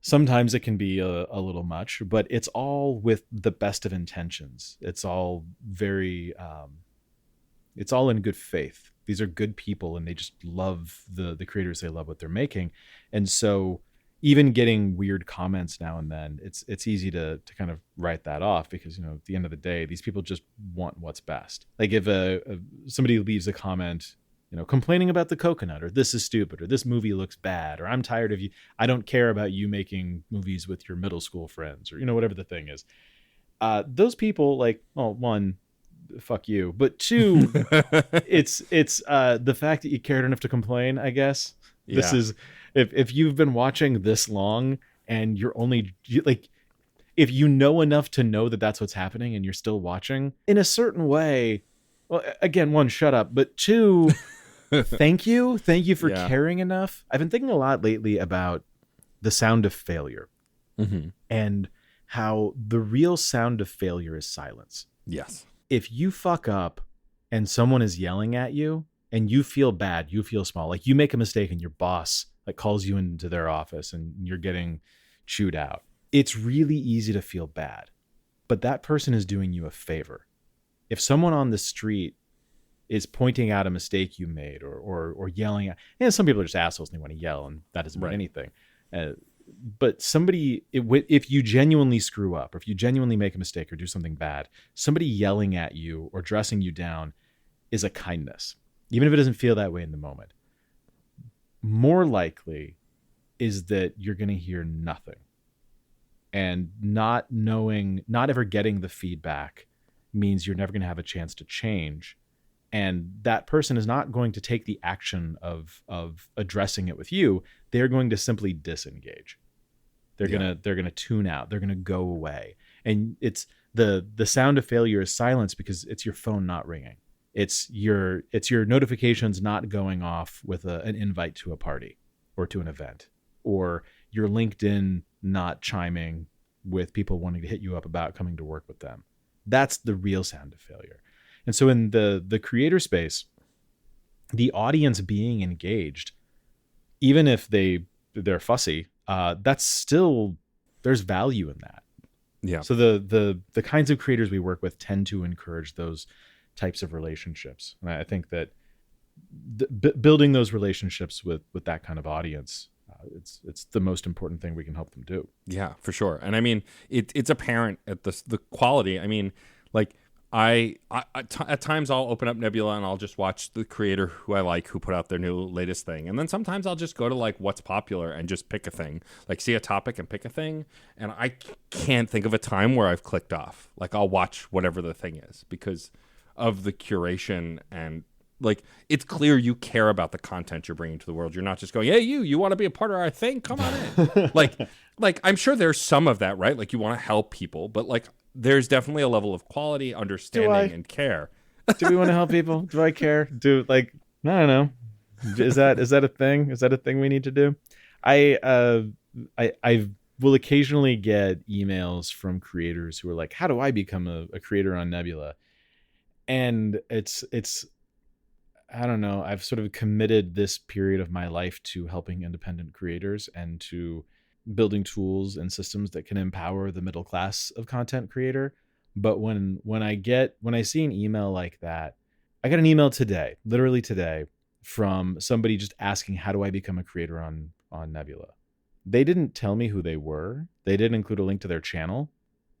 [SPEAKER 2] sometimes it can be a little much, but it's all with the best of intentions. It's all very it's all in good faith. These are good people, and they just love the creators. They love what they're making. And so even getting weird comments now and then, it's easy to kind of write that off, because, you know, at the end of the day, these people just want what's best. Like if somebody leaves a comment, you know, complaining about the coconut, or this is stupid, or this movie looks bad, or I'm tired of you, I don't care about you making movies with your middle school friends, or, you know, whatever the thing is. Those people, like, well, one, fuck you, but two, it's the fact that you cared enough to complain, I guess. Yeah. This is, if you've been watching this long and you're only like, if you know enough to know that that's what's happening and you're still watching in a certain way, well, again, one, shut up, but two, thank you for caring enough. I've been thinking a lot lately about the sound of failure, and how the real sound of failure is silence.
[SPEAKER 1] Yes.
[SPEAKER 2] If you fuck up and someone is yelling at you and you feel bad, you feel small, like you make a mistake and your boss like calls you into their office and you're getting chewed out, it's really easy to feel bad, but that person is doing you a favor. If someone on the street is pointing out a mistake you made, or yelling at, and some people are just assholes and they want to yell, and that doesn't mean anything. But somebody, if you genuinely screw up, or if you genuinely make a mistake or do something bad, somebody yelling at you or dressing you down is a kindness, even if it doesn't feel that way in the moment. More likely is that you're going to hear nothing, and not ever getting the feedback means you're never going to have a chance to change. And that person is not going to take the action of addressing it with you. They're going to simply disengage. They're gonna tune out. They're gonna go away. And it's the sound of failure is silence, because it's your phone not ringing. It's your notifications not going off with an invite to a party or to an event, or your LinkedIn not chiming with people wanting to hit you up about coming to work with them. That's the real sound of failure. And so in the creator space, the audience being engaged, even if they're fussy, that's still, there's value in that. Yeah. So the kinds of creators we work with tend to encourage those types of relationships. And I think that building those relationships with that kind of audience, it's the most important thing we can help them do.
[SPEAKER 1] Yeah, for sure. And I mean, it's apparent at the quality. I mean, like, At times I'll open up Nebula and I'll just watch the creator who I like, who put out their new latest thing. And then sometimes I'll just go to like what's popular and just pick a thing, like see a topic and pick a thing. And I can't think of a time where I've clicked off. Like I'll watch whatever the thing is because of the curation, and like it's clear you care about the content you're bringing to the world. You're not just going, hey, you want to be a part of our thing? Come on in. like I'm sure there's some of that, right? Like you want to help people, but like there's definitely a level of quality, understanding, and care.
[SPEAKER 2] Do we want to help people? Do I care? I don't know. Is that a thing? Is that a thing we need to do? I will occasionally get emails from creators who are like, how do I become a creator on Nebula? And it's I don't know. I've sort of committed this period of my life to helping independent creators and to building tools and systems that can empower the middle class of content creator. But when I see an email like that, I got an email today, literally today, from somebody just asking, how do I become a creator on Nebula? They didn't tell me who they were. They didn't include a link to their channel.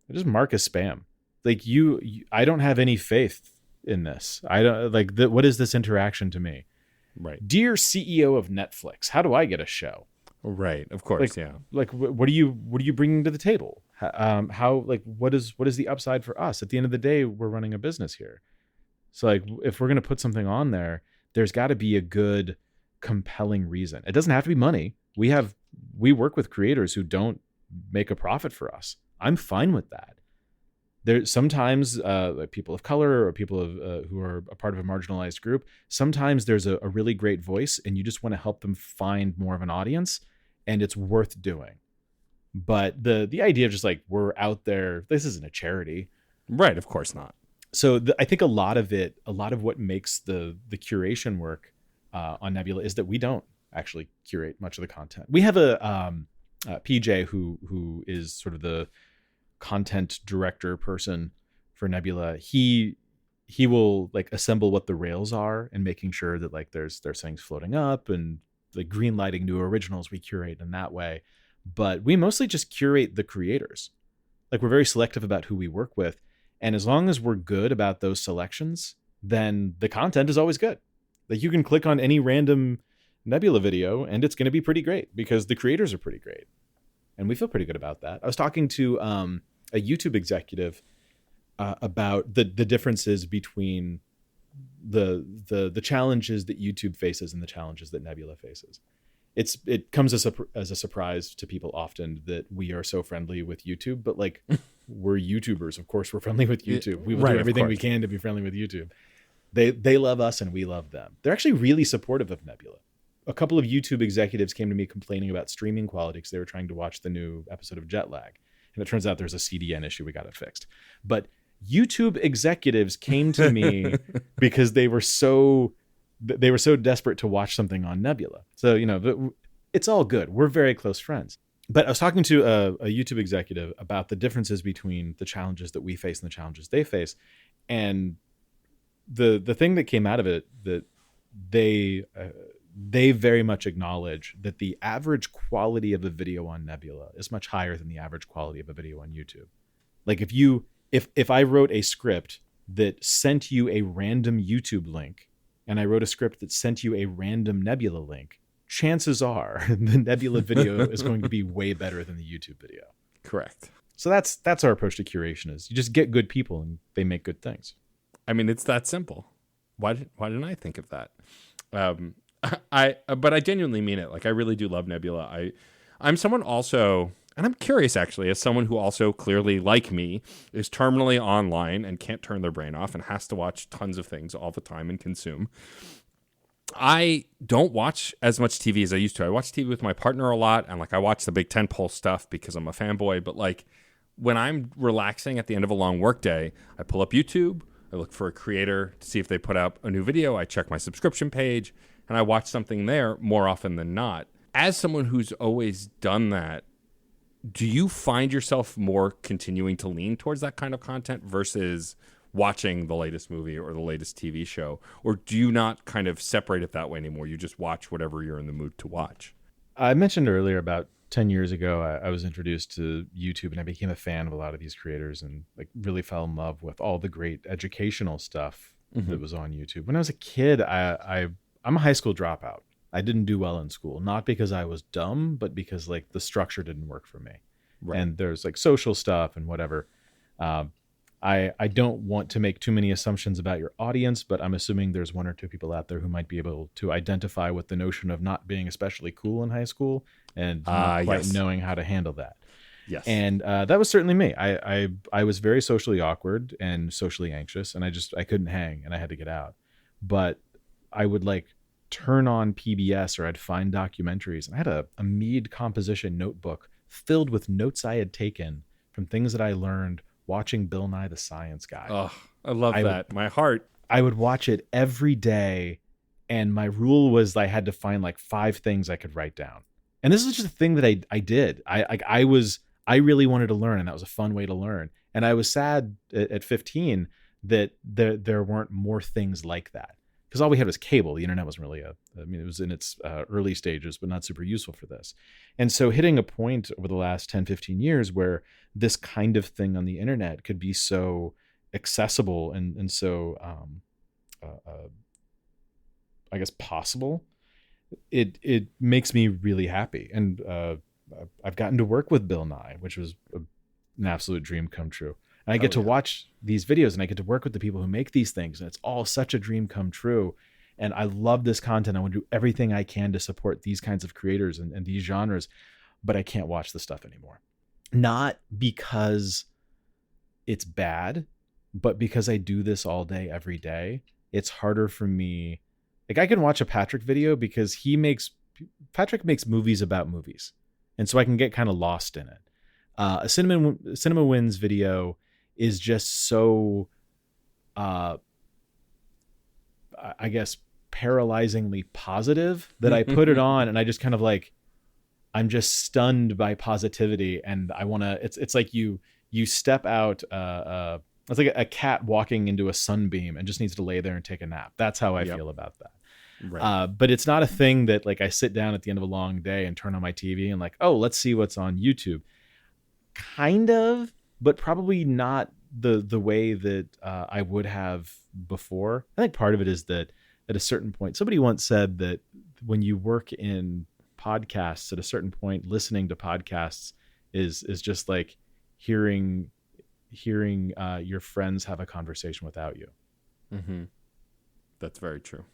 [SPEAKER 2] They just mark as spam. Like I don't have any faith in this. I don't what is this interaction to me?
[SPEAKER 1] Right.
[SPEAKER 2] Dear CEO of Netflix, how do I get a show?
[SPEAKER 1] Right. Of course. Yeah.
[SPEAKER 2] Like, what are you bringing to the table? What is the upside for us? At the end of the day, we're running a business here. So like, if we're going to put something on there, there's got to be a good, compelling reason. It doesn't have to be money. We work with creators who don't make a profit for us. I'm fine with that. There's sometimes like people of color or people who are a part of a marginalized group, sometimes there's a really great voice and you just want to help them find more of an audience, and it's worth doing. But the idea of just like, we're out there, this isn't a charity.
[SPEAKER 1] Right. Of course not.
[SPEAKER 2] So I think a lot of what makes the curation work on Nebula is that we don't actually curate much of the content. We have a PJ who is sort of the content director person for Nebula. He will like assemble what the rails are and making sure that like there's things floating up and like green lighting new originals we curate in that way. But we mostly just curate the creators. Like we're very selective about who we work with. And as long as we're good about those selections, then the content is always good. Like you can click on any random Nebula video and it's going to be pretty great because the creators are pretty great. And we feel pretty good about that. I was talking to a YouTube executive about the differences between the challenges that YouTube faces and the challenges that Nebula faces. It comes as a surprise to people often that we are so friendly with YouTube, but like we're YouTubers. Of course, we're friendly with YouTube. We will do everything we can to be friendly with YouTube. They love us and we love them. They're actually really supportive of Nebula. A couple of YouTube executives came to me complaining about streaming quality because they were trying to watch the new episode of Jet Lag. And it turns out there's a CDN issue. We got it fixed. But YouTube executives came to me because they were so desperate to watch something on Nebula. So, it's all good. We're very close friends. But I was talking to a YouTube executive about the differences between the challenges that we face and the challenges they face. And the thing that came out of it, that they very much acknowledge that the average quality of a video on Nebula is much higher than the average quality of a video on YouTube. Like if I wrote a script that sent you a random YouTube link and I wrote a script that sent you a random Nebula link, chances are the Nebula video is going to be way better than the YouTube video.
[SPEAKER 1] Correct.
[SPEAKER 2] So that's our approach to curation is you just get good people and they make good things.
[SPEAKER 1] I mean, it's that simple. Why didn't I think of that? But I genuinely mean it. Like I really do love Nebula. I'm someone also, and I'm curious actually, as someone who also clearly, like me, is terminally online and can't turn their brain off and has to watch tons of things all the time and consume. I don't watch as much TV as I used to. I watch TV with my partner a lot, and like I watch the big tentpole stuff because I'm a fanboy. But like when I'm relaxing at the end of a long workday, I pull up YouTube. I look for a creator to see if they put out a new video. I check my subscription page, and I watch something there more often than not. As someone who's always done that, do you find yourself more continuing to lean towards that kind of content versus watching the latest movie or the latest TV show? Or do you not kind of separate it that way anymore? You just watch whatever you're in the mood to watch?
[SPEAKER 2] I mentioned earlier about 10 years ago, I was introduced to YouTube, and I became a fan of a lot of these creators, and like really fell in love with all the great educational stuff that was on YouTube. When I was a kid, I'm a high school dropout. I didn't do well in school, not because I was dumb, but because like the structure didn't work for me. Right. And there's like social stuff and whatever. I don't want to make too many assumptions about your audience, but I'm assuming there's one or two people out there who might be able to identify with the notion of not being especially cool in high school and not quite knowing how to handle that.
[SPEAKER 1] Yes.
[SPEAKER 2] And that was certainly me. I was very socially awkward and socially anxious, and I couldn't hang, and I had to get out. But I would like turn on PBS, or I'd find documentaries, and I had a Mead composition notebook filled with notes I had taken from things that I learned watching Bill Nye the Science Guy.
[SPEAKER 1] Oh, I love that. My heart.
[SPEAKER 2] I would watch it every day, and my rule was I had to find like 5 things I could write down. And this is just a thing that I did. I really wanted to learn, and that was a fun way to learn. And I was sad at 15 that there weren't more things like that, because all we had was cable. The internet wasn't really it was in its early stages, but not super useful for this. And so hitting a point over the last 10, 15 years where this kind of thing on the internet could be so accessible and so, I guess, possible, it makes me really happy. And I've gotten to work with Bill Nye, which was an absolute dream come true. And I get to watch these videos, and I get to work with the people who make these things, and it's all such a dream come true. And I love this content. I want to do everything I can to support these kinds of creators and these genres, but I can't watch the stuff anymore. Not because it's bad, but because I do this all day, every day. It's harder for me. Like, I can watch a Patrick video because Patrick makes movies about movies. And so I can get kind of lost in it. A Cinema Wins video is just so, I guess, paralyzingly positive that I put it on, and I just kind of like, I'm just stunned by positivity, and I want to. It's like you step out. It's like a cat walking into a sunbeam and just needs to lay there and take a nap. That's how I feel about that. Right. But it's not a thing that like I sit down at the end of a long day and turn on my TV and like, oh, let's see what's on YouTube. Kind of, but probably not the way that I would have before. I think part of it is that at a certain point, somebody once said that when you work in podcasts, at a certain point, listening to podcasts is just like hearing your friends have a conversation without you.
[SPEAKER 1] Mm-hmm. That's very true.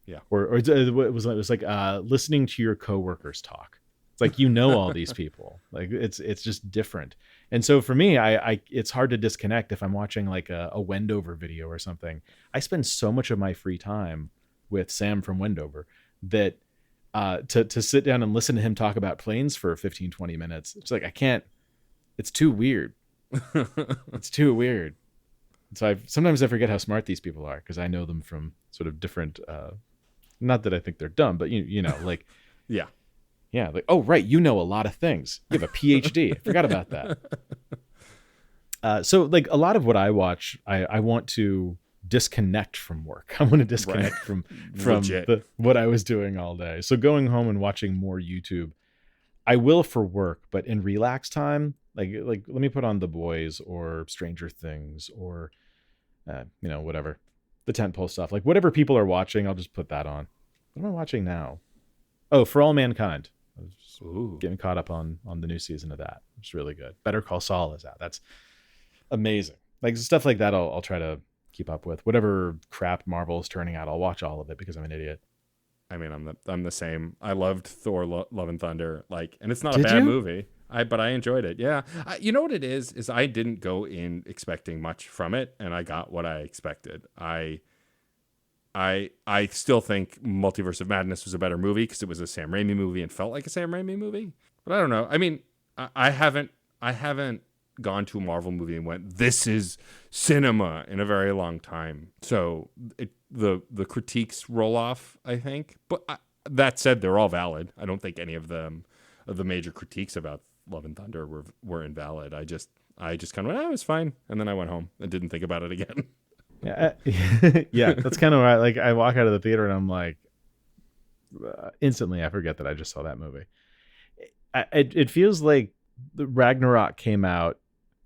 [SPEAKER 1] Yeah.
[SPEAKER 2] Or it was like listening to your coworkers talk. It's like, you know, all these people, like it's just different. And so for me, I it's hard to disconnect if I'm watching like a Wendover video or something. I spend so much of my free time with Sam from Wendover that to sit down and listen to him talk about planes for 15, 20 minutes, it's like, I can't, it's too weird. It's too weird. So sometimes I forget how smart these people are, because I know them from sort of different, not that I think they're dumb, but you know, like,
[SPEAKER 1] yeah,
[SPEAKER 2] like, oh, right, you know a lot of things. You have a PhD. I forgot about that. So like a lot of what I watch, I want to disconnect from work. I want to disconnect from what I was doing all day. So going home and watching more YouTube, I will for work, but in relax time, like let me put on The Boys or Stranger Things or whatever, the tentpole stuff, like whatever people are watching, I'll just put that on. What am I watching now? Oh, For All Mankind. I was getting caught up on the new season of that. It's really good. Better Call Saul is out. That's amazing. Like stuff like that, I'll try to keep up with. Whatever crap Marvel's turning out, I'll watch all of it because I'm an idiot.
[SPEAKER 1] I mean, I'm the same. I loved Thor: Love and Thunder, and it's not a bad movie. But I enjoyed it. Yeah, you know what it is I didn't go in expecting much from it, and I got what I expected. I still think Multiverse of Madness was a better movie because it was a Sam Raimi movie and felt like a Sam Raimi movie. But I don't know. I mean, I haven't gone to a Marvel movie and went, "This is cinema," in a very long time. So the critiques roll off, I think. But that said, they're all valid. I don't think any of the major critiques about Love and Thunder were invalid. I just kind of went, it was fine, and then I went home and didn't think about it again.
[SPEAKER 2] Yeah, yeah, that's kind of why. Like, I walk out of the theater and I'm like, instantly I forget that I just saw that movie. it feels like the Ragnarok came out.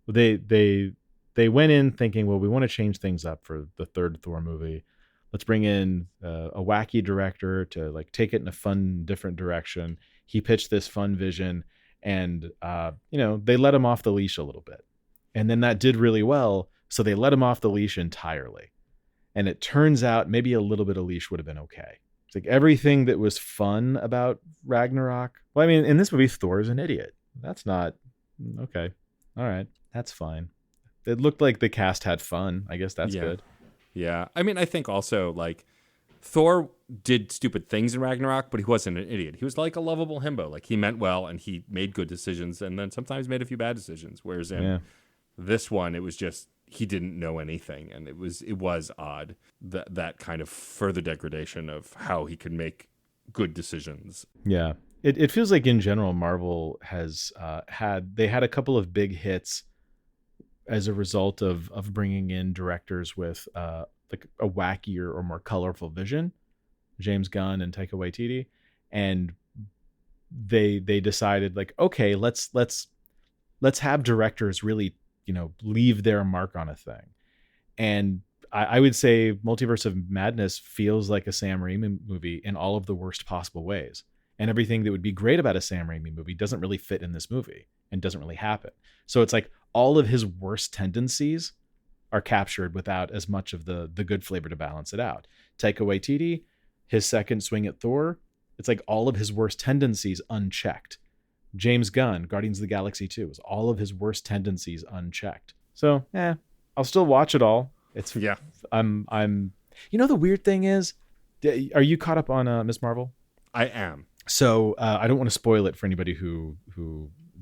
[SPEAKER 2] They went in thinking, well, we want to change things up for the third Thor movie. Let's bring in a wacky director to like take it in a fun, different direction. He pitched this fun vision, and they let him off the leash a little bit, and then that did really well. So they let him off the leash entirely, and it turns out maybe a little bit of leash would have been okay. It's like everything that was fun about Ragnarok. Well, I mean, in this movie, Thor's an idiot. That's not okay. All right, that's fine. It looked like the cast had fun. I guess that's good.
[SPEAKER 1] Yeah. I mean, I think also, like, Thor did stupid things in Ragnarok, but he wasn't an idiot. He was like a lovable himbo. Like, he meant well, and he made good decisions, and then sometimes made a few bad decisions. Whereas in this one, it was just he didn't know anything, and it was odd, that kind of further degradation of how he could make good decisions.
[SPEAKER 2] Yeah. It feels like, in general, Marvel has had a couple of big hits as a result of bringing in directors with like a wackier or more colorful vision, James Gunn and Taika Waititi, and they decided, like, okay, let's have directors really leave their mark on a thing. And I would say Multiverse of Madness feels like a Sam Raimi movie in all of the worst possible ways, and everything that would be great about a Sam Raimi movie doesn't really fit in this movie and doesn't really happen. So it's like all of his worst tendencies are captured without as much of the good flavor to balance it out. Taika Waititi, his second swing at Thor, it's like all of his worst tendencies unchecked. James Gunn, Guardians of the Galaxy 2, is all of his worst tendencies unchecked. So, I'll still watch it all. I'm the weird thing is, are you caught up on Ms. Marvel?
[SPEAKER 1] I am.
[SPEAKER 2] So I don't want to spoil it for anybody who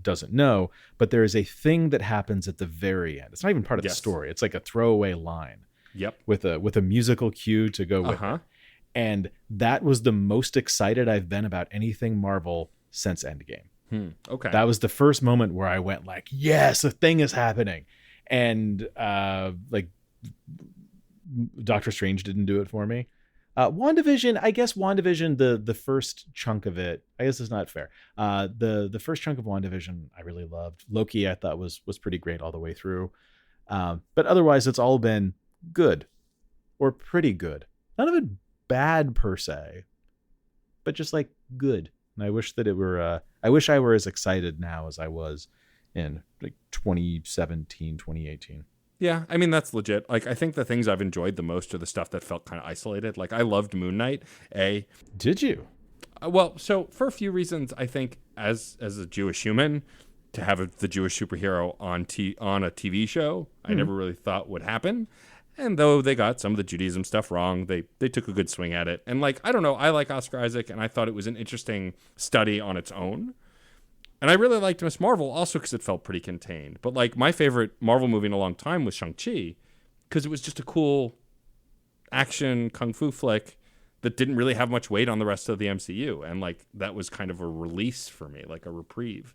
[SPEAKER 2] doesn't know, but there is a thing that happens at the very end. It's not even part of the story. It's like a throwaway line.
[SPEAKER 1] Yep.
[SPEAKER 2] With a musical cue to go with it. And that was the most excited I've been about anything Marvel since Endgame.
[SPEAKER 1] Okay.
[SPEAKER 2] That was the first moment where I went like, yes, a thing is happening. And like Doctor Strange didn't do it for me. WandaVision, I guess the first chunk of it, I guess it's not fair. The first chunk of WandaVision I really loved. Loki I thought was pretty great all the way through. But otherwise it's all been good or pretty good. None of it bad per se, but just like good. And I wish that it were, I wish I were as excited now as I was in like 2017, 2018.
[SPEAKER 1] Yeah, I mean, that's legit. Like, I think the things I've enjoyed the most are the stuff that felt kind of isolated. Like, I loved Moon Knight.
[SPEAKER 2] Did you?
[SPEAKER 1] Well, so for a few reasons, I think as a Jewish human, to have the Jewish superhero on a TV show, I never really thought would happen. And though they got some of the Judaism stuff wrong, they took a good swing at it. And like, I don't know, I like Oscar Isaac, and I thought it was an interesting study on its own. And I really liked Ms. Marvel also because it felt pretty contained. But like, my favorite Marvel movie in a long time was Shang-Chi, because it was just a cool action kung fu flick that didn't really have much weight on the rest of the MCU. And like, that was kind of a release for me, like a reprieve.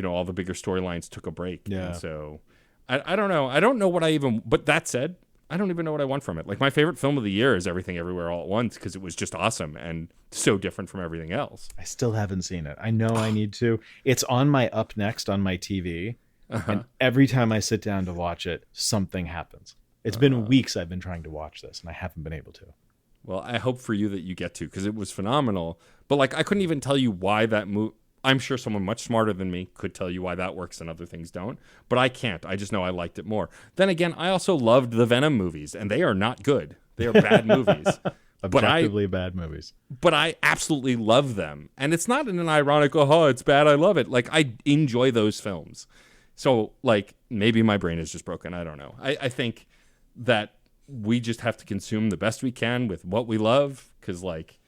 [SPEAKER 1] All the bigger storylines took a break.
[SPEAKER 2] Yeah.
[SPEAKER 1] And so I don't know. I don't know what but that said, I don't even know what I want from it. Like, my favorite film of the year is Everything Everywhere All at Once, because it was just awesome and so different from everything else.
[SPEAKER 2] I still haven't seen it. I know I need to. It's on my up next on my TV. And every time I sit down to watch it, something happens. It's been weeks I've been trying to watch this, and I haven't been able to.
[SPEAKER 1] Well, I hope for you that you get to, because it was phenomenal. But like, I couldn't even tell you why that movie. I'm sure someone much smarter than me could tell you why that works and other things don't. But I can't. I just know I liked it more. Then again, I also loved the Venom movies, and they are not good. They are bad movies.
[SPEAKER 2] Objectively bad movies.
[SPEAKER 1] But I absolutely love them. And it's not in an ironic, it's bad, I love it. Like, I enjoy those films. So, like, maybe my brain is just broken. I don't know. I think that we just have to consume the best we can with what we love, because, like...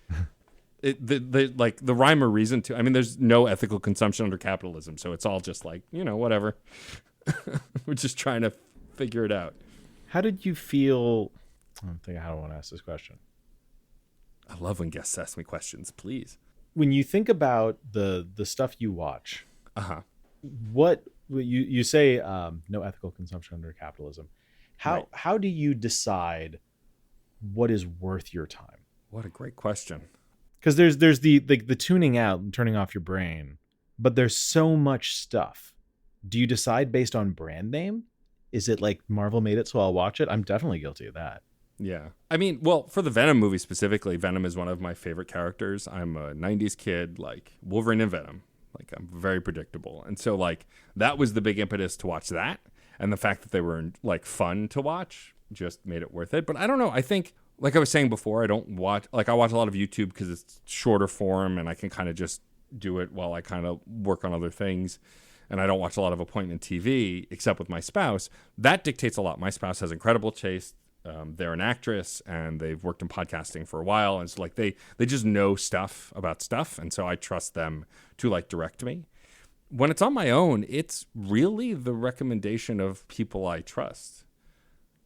[SPEAKER 1] the rhyme or reason to, I mean, there's no ethical consumption under capitalism, so it's all just like, whatever. We're just trying to figure it out.
[SPEAKER 2] How did you feel? I don't think I want to ask this question.
[SPEAKER 1] I love when guests ask me questions, please.
[SPEAKER 2] When you think about the stuff you watch, what you say, no ethical consumption under capitalism. How do you decide what is worth your time?
[SPEAKER 1] What a great question.
[SPEAKER 2] Because there's the tuning out and turning off your brain but there's so much stuff. Do you decide based on brand name? Is it like Marvel made it, so I'll watch it? I'm definitely guilty of that.
[SPEAKER 1] Yeah. I mean, well, for the Venom movie specifically, Venom is one of my favorite characters. I'm a 90s kid, like Wolverine and Venom. Like, I'm very predictable. And so, like, that was the big impetus to watch that. And the fact that they were, like, fun to watch just made it worth it. But I don't know. I think, like I was saying before, I watch a lot of YouTube because it's shorter form and I can kind of just do it while I kind of work on other things. And I don't watch a lot of appointment TV except with my spouse. That dictates a lot. My spouse has incredible taste. They're an actress and they've worked in podcasting for a while. And so like they just know stuff about stuff. And so I trust them to like direct me. When it's on my own, it's really the recommendation of people I trust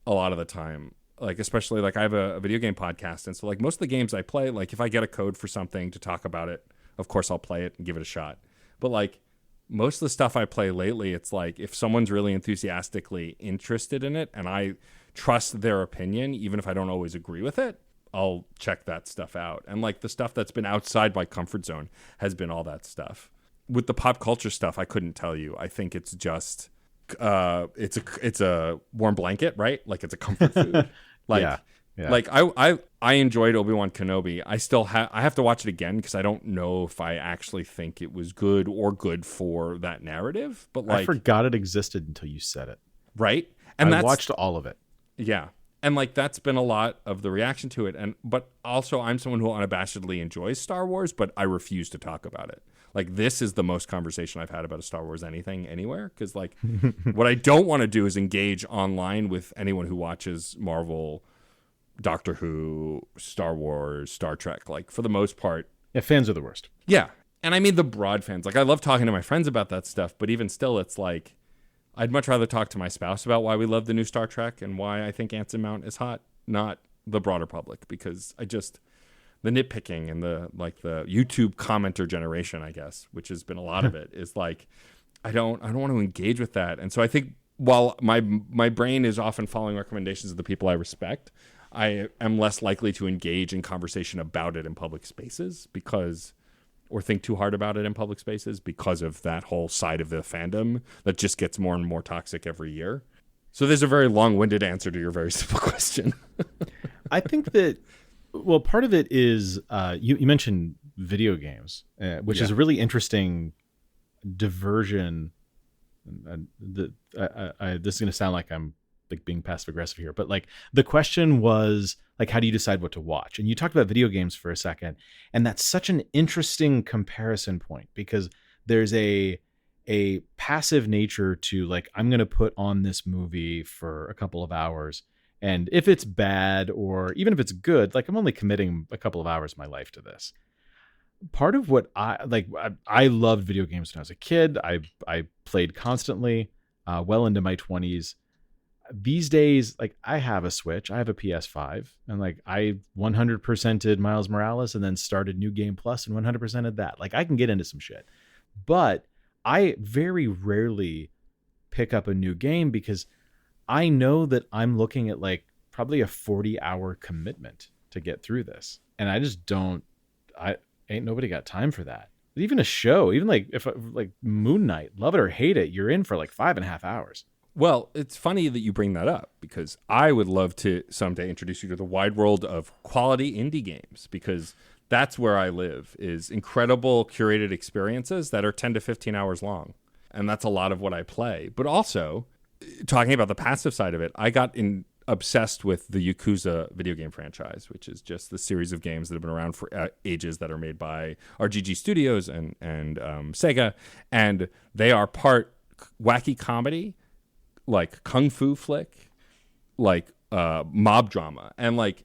[SPEAKER 1] a lot of the time. Like, especially like I have a video game podcast. And so like most of the games I play, like if I get a code for something to talk about it, of course I'll play it and give it a shot. But like most of the stuff I play lately, it's like if someone's really enthusiastically interested in it and I trust their opinion, even if I don't always agree with it, I'll check that stuff out. And like the stuff that's been outside my comfort zone has been all that stuff. With the pop culture stuff, I couldn't tell you. I think it's just it's a warm blanket, right? Like it's a comfort food. Like
[SPEAKER 2] Yeah.
[SPEAKER 1] like I enjoyed Obi-Wan Kenobi. I have to watch it again because I don't know if I actually think it was good or good for that narrative. But like
[SPEAKER 2] I forgot it existed until you said it.
[SPEAKER 1] right? And
[SPEAKER 2] I watched all of it.
[SPEAKER 1] yeah. And like that's been a lot of the reaction to it. But also I'm someone who unabashedly enjoys Star Wars, but I refuse to talk about it. Like this is the most conversation I've had about a Star Wars anything anywhere. Because like what I don't want to do is engage online with anyone who watches Marvel, Doctor Who, Star Wars, Star Trek. Like for the most part.
[SPEAKER 2] Yeah, fans are the worst.
[SPEAKER 1] Yeah. And I mean the broad fans. Like I love talking to my friends about that stuff. But even still, it's like I'd much rather talk to my spouse about why we love the new Star Trek and why I think Anson Mount is hot, not the broader public, because the nitpicking and the YouTube commenter generation, I guess, which has been a lot of it, is like I don't want to engage with that. And so I think while my brain is often following recommendations of the people I respect, I am less likely to engage in conversation about it in public spaces or think too hard about it in public spaces because of that whole side of the fandom that just gets more and more toxic every year. So there's a very long-winded answer to your very simple question.
[SPEAKER 2] I think that, well, part of it is you mentioned video games, which is a really interesting diversion. This is going to sound like I'm like being passive aggressive here, but like the question was like, how do you decide what to watch? And you talked about video games for a second, and that's such an interesting comparison point because there's a passive nature to like, I'm going to put on this movie for a couple of hours. And if it's bad or even if it's good, like I'm only committing a couple of hours of my life to this. Part of what I loved video games when I was a kid. I played constantly, well into my 20s. These days, like I have a Switch, I have a PS5, and like I 100%ed Miles Morales and then started New Game Plus and 100%ed that. Like I can get into some shit, but I very rarely pick up a new game because I know that I'm looking at like probably a 40-hour commitment to get through this. And I just ain't nobody got time for that. Even a show, even like if like Moon Knight, love it or hate it, you're in for like 5.5 hours.
[SPEAKER 1] Well, it's funny that you bring that up because I would love to someday introduce you to the wide world of quality indie games because that's where I live, is incredible curated experiences that are 10 to 15 hours long. And that's a lot of what I play. But also, talking about the passive side of it, I got obsessed with the Yakuza video game franchise, which is just the series of games that have been around for ages that are made by RGG Studios and Sega. And they are part wacky comedy, like kung fu flick, like mob drama, and like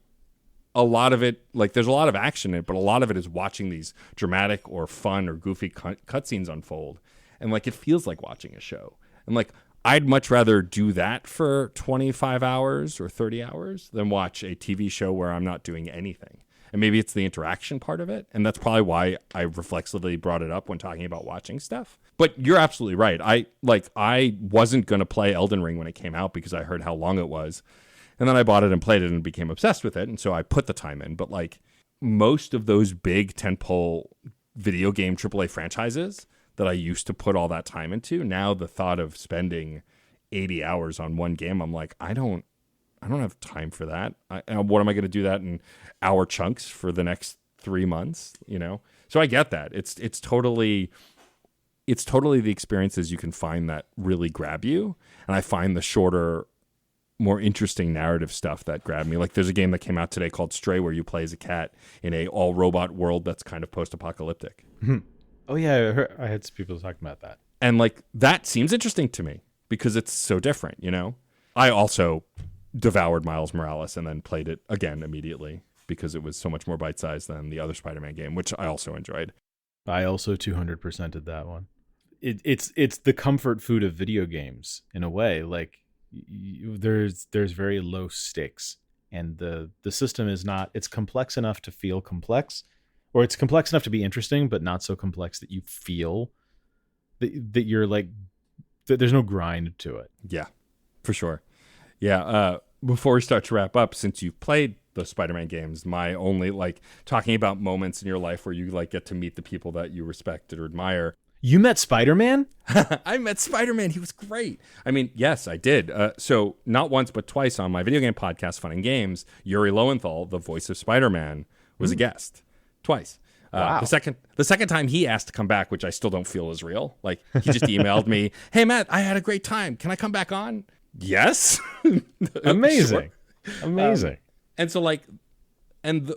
[SPEAKER 1] a lot of it, like there's a lot of action in it, but a lot of it is watching these dramatic or fun or goofy cutscenes unfold, and like it feels like watching a show. And like I'd much rather do that for 25 hours or 30 hours than watch a TV show where I'm not doing anything. And maybe it's the interaction part of it. And that's probably why I reflexively brought it up when talking about watching stuff. But you're absolutely right. I wasn't going to play Elden Ring when it came out because I heard how long it was. And then I bought it and played it and became obsessed with it. And so I put the time in. But like most of those big tentpole video game AAA franchises, that I used to put all that time into. Now the thought of spending 80 hours on one game, I'm like, I don't have time for that. What am I going to do that in hour chunks for the next 3 months? So I get that. It's totally the experiences you can find that really grab you. And I find the shorter, more interesting narrative stuff that grab me. Like there's a game that came out today called Stray where you play as a cat in a all robot world that's kind of post-apocalyptic.
[SPEAKER 2] Oh yeah, I had some people talking about that.
[SPEAKER 1] And like that seems interesting to me because it's so different, I also devoured Miles Morales and then played it again immediately because it was so much more bite-sized than the other Spider-Man game, which I also enjoyed.
[SPEAKER 2] I also 200%ed that one. It's the comfort food of video games in a way. Like there's very low stakes, and the system is not. It's complex enough to feel complex, or it's complex enough to be interesting, but not so complex that you feel that you're like that. There's no grind to it.
[SPEAKER 1] Yeah, for sure. Yeah. Before we start to wrap up, since you've played the Spider-Man games, my only talking about moments in your life where you get to meet the people that you respect or admire.
[SPEAKER 2] You met Spider-Man?
[SPEAKER 1] I met Spider-Man. He was great. I mean, yes, I did. So not once, but twice on my video game podcast, Fun and Games, Yuri Lowenthal, the voice of Spider-Man, was a guest. Twice.
[SPEAKER 2] Wow.
[SPEAKER 1] The second time he asked to come back, which I still don't feel is real. Like he just emailed me, "Hey Matt, I had a great time. Can I come back on?" Yes.
[SPEAKER 2] Amazing.
[SPEAKER 1] Sure.
[SPEAKER 2] Amazing.
[SPEAKER 1] And so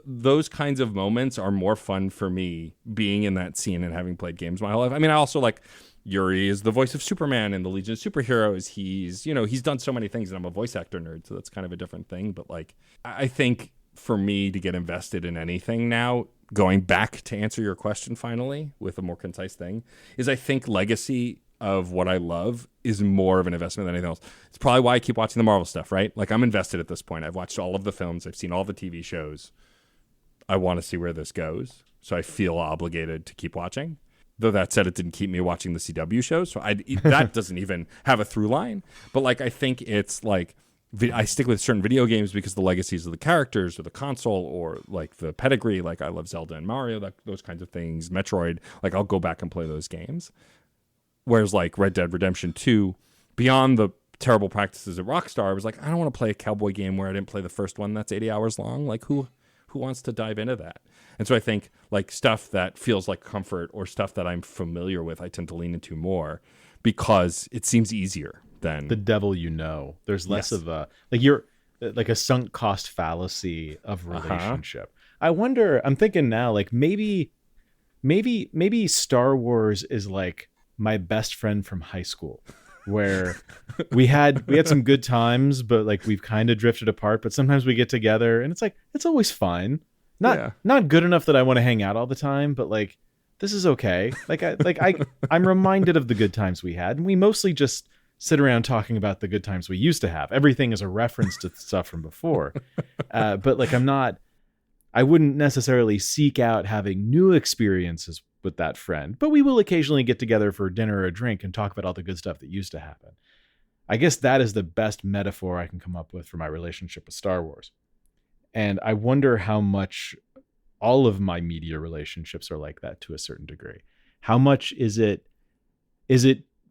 [SPEAKER 1] those kinds of moments are more fun for me being in that scene and having played games my whole life. I mean, I also Yuri is the voice of Superman in the Legion of Superheroes. He's done so many things, and I'm a voice actor nerd, so that's kind of a different thing. But I think for me to get invested in anything now, going back to answer your question finally with a more concise thing, is I think legacy of what I love is more of an investment than anything else. It's probably why I keep watching the Marvel stuff, right? I'm invested at this point. I've watched all of the films. I've seen all the TV shows. I want to see where this goes. So I feel obligated to keep watching. Though that said, it didn't keep me watching the CW shows. So that doesn't even have a through line. But I think it's I stick with certain video games because the legacies of the characters or the console or the pedigree. I love Zelda and Mario, those kinds of things. Metroid, I'll go back and play those games. Whereas Red Dead Redemption 2, beyond the terrible practices at Rockstar, I was I don't want to play a cowboy game where I didn't play the first one that's 80 hours long. Who wants to dive into that? And so I think stuff that feels like comfort or stuff that I'm familiar with, I tend to lean into more because it seems easier than
[SPEAKER 2] the devil. There's less of a you're a sunk cost fallacy of relationship. I wonder. I'm thinking now, maybe Star Wars is my best friend from high school, where we had some good times, but we've kind of drifted apart. But sometimes we get together, and it's always fine. Not good enough that I want to hang out all the time, but this is okay. I'm reminded of the good times we had, and we mostly just sit around talking about the good times we used to have. Everything is a reference to stuff from before, but I wouldn't necessarily seek out having new experiences with that friend, but we will occasionally get together for dinner or a drink and talk about all the good stuff that used to happen. I guess that is the best metaphor I can come up with for my relationship with Star Wars. And I wonder how much all of my media relationships are like that to a certain degree. How much is it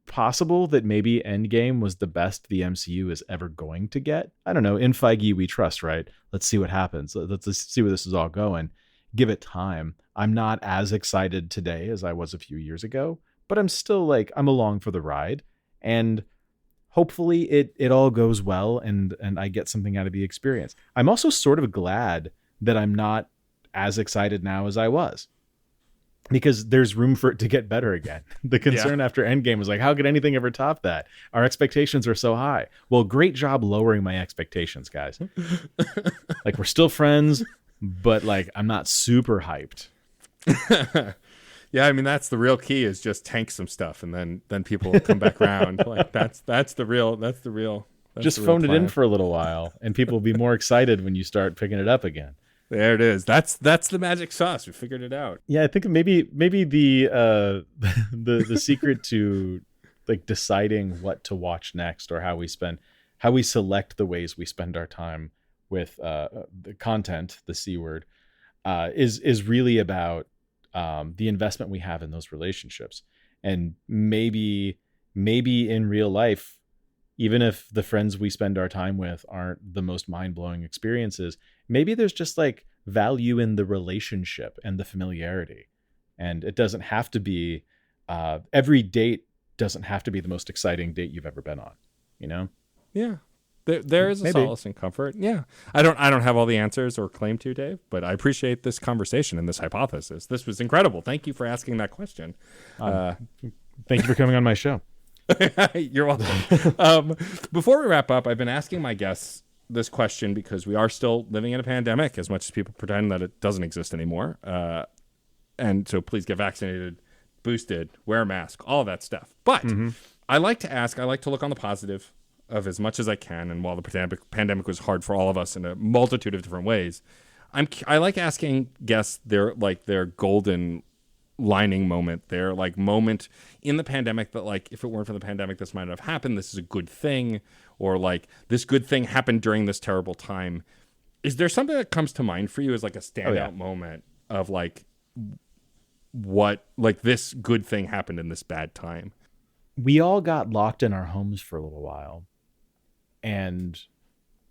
[SPEAKER 2] possible that maybe Endgame was the best the MCU is ever going to get? I don't know. In Feige we trust, right? Let's see what happens. Let's see where this is all going. Give it time. I'm not as excited today as I was a few years ago, but I'm still I'm along for the ride, and hopefully it all goes well and I get something out of the experience. I'm also sort of glad that I'm not as excited now as I was, because there's room for it to get better again. The concern after Endgame was how could anything ever top that? Our expectations are so high. Well, great job lowering my expectations, guys. We're still friends, but I'm not super hyped.
[SPEAKER 1] Yeah, I mean that's the real key, is just tank some stuff and then people will come back around. That's the real
[SPEAKER 2] just phone it in for a little while and people will be more excited when you start picking it up again.
[SPEAKER 1] There it is. That's the magic sauce. We figured it out.
[SPEAKER 2] Yeah, I think maybe the secret to deciding what to watch next, or how we select the ways we spend our time with the content, the C word, is really about the investment we have in those relationships. And maybe in real life, even if the friends we spend our time with aren't the most mind-blowing experiences, maybe there's just like value in the relationship and the familiarity. And it doesn't have to be, every date doesn't have to be the most exciting date you've ever been on, you know?
[SPEAKER 1] Yeah. There is a
[SPEAKER 2] Maybe.
[SPEAKER 1] solace and comfort. Yeah. I don't have all the answers or claim to, Dave, but I appreciate this conversation and this hypothesis. This was incredible. Thank you for asking that question.
[SPEAKER 2] Thank you for coming on my show.
[SPEAKER 1] You're welcome. Before we wrap up, I've been asking my guests this question because we are still living in a pandemic, as much as people pretend that it doesn't exist anymore. And so please get vaccinated, boosted, wear a mask, all of that stuff. But I like to look on the positive of as much as I can. And while the pandemic was hard for all of us in a multitude of different ways, I like asking guests their golden lining moment, their like moment in the pandemic that like, if it weren't for the pandemic, this might not have happened. This is a good thing, or like this good thing happened during this terrible time. Is there something that comes to mind for you as like a standout moment of like what, like this good thing happened in this bad time?
[SPEAKER 2] We all got locked in our homes for a little while, and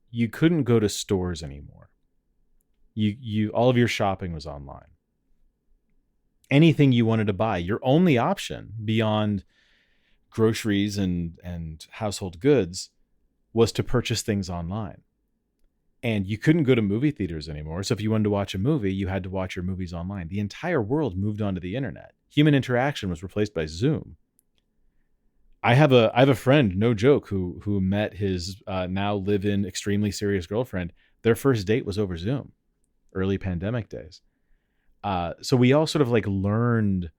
[SPEAKER 2] you couldn't go to stores anymore. You all of your shopping was online. Anything you wanted to buy, your only option beyond groceries and household goods was to purchase things online. And you couldn't go to movie theaters anymore. So if you wanted to watch a movie, you had to watch your movies online. The entire world moved onto the internet. Human interaction was replaced by Zoom. I have a friend, no joke, who met his now live-in extremely serious girlfriend. Their first date was over Zoom, early pandemic days. So we all sort of like learned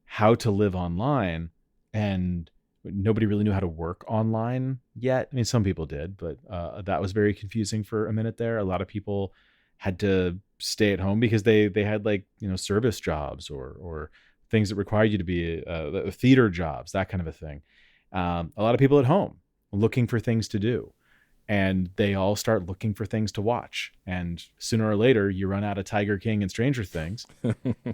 [SPEAKER 2] how to live online, and nobody really knew how to work online yet. I mean, some people did, but that was very confusing for a minute there. A lot of people had to stay at home because they had like, service jobs or things that required you to be theater jobs, that kind of a thing. A lot of people at home looking for things to do. And they all start looking for things to watch. And sooner or later, you run out of Tiger King and Stranger Things.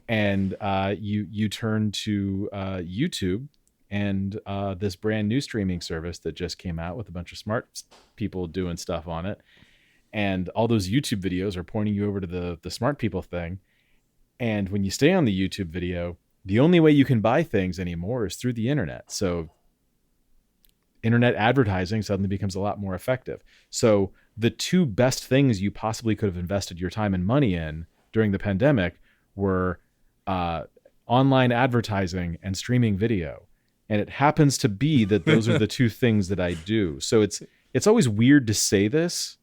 [SPEAKER 2] And you turn to YouTube and this brand new streaming service that just came out with a bunch of smart people doing stuff on it. And all those YouTube videos are pointing you over to the smart people thing. And when you stay on the YouTube video, the only way you can buy things anymore is through the internet. So internet advertising suddenly becomes a lot more effective. So the two best things you possibly could have invested your time and money in during the pandemic were online advertising and streaming video. And it happens to be that those are the two things that I do. So it's always weird to say this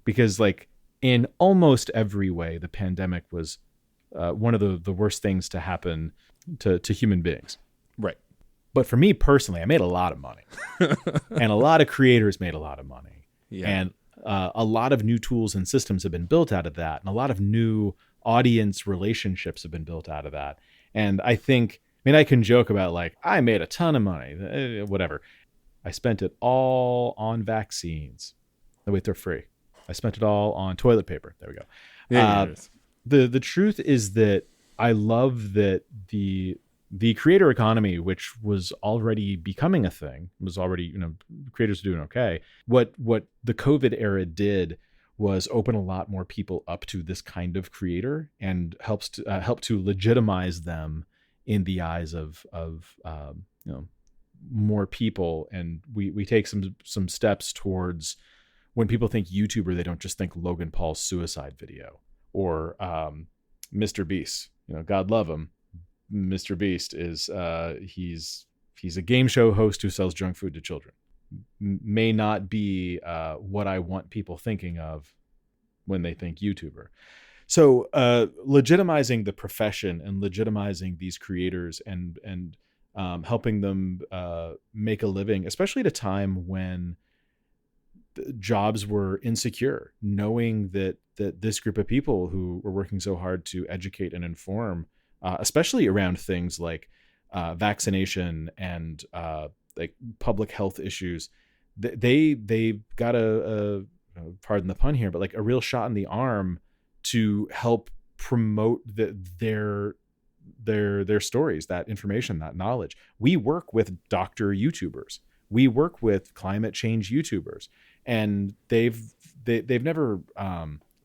[SPEAKER 2] because like in almost every way, the pandemic was one of the worst things to happen to human beings.
[SPEAKER 1] Right.
[SPEAKER 2] But for me personally, I made a lot of money and a lot of creators made a lot of money. Yeah. And a lot of new tools and systems have been built out of that. And a lot of new audience relationships have been built out of that. And I can joke about like, I made a ton of money, whatever. I spent it all on vaccines. Oh, wait, they're free. I spent it all on toilet paper. There we go. Yeah, the truth is that I love that the creator economy, which was already becoming a thing, was already, creators are doing okay. What the COVID era did was open a lot more people up to this kind of creator and help to legitimize them in the eyes of more people. And we take some steps towards when people think YouTuber, they don't just think Logan Paul's suicide video or Mr. Beast. God love him. Mr. Beast is he's a game show host who sells junk food to children. May not be what I want people thinking of when they think YouTuber. So legitimizing the profession and legitimizing these creators and helping them make a living, especially at a time when jobs were insecure, knowing that this group of people who were working so hard to educate and inform, especially around things like vaccination and like public health issues, they got a pardon the pun here, but like a real shot in the arm to help promote their their stories, that information, that knowledge. We work with doctor YouTubers. We work with climate change YouTubers, and they've never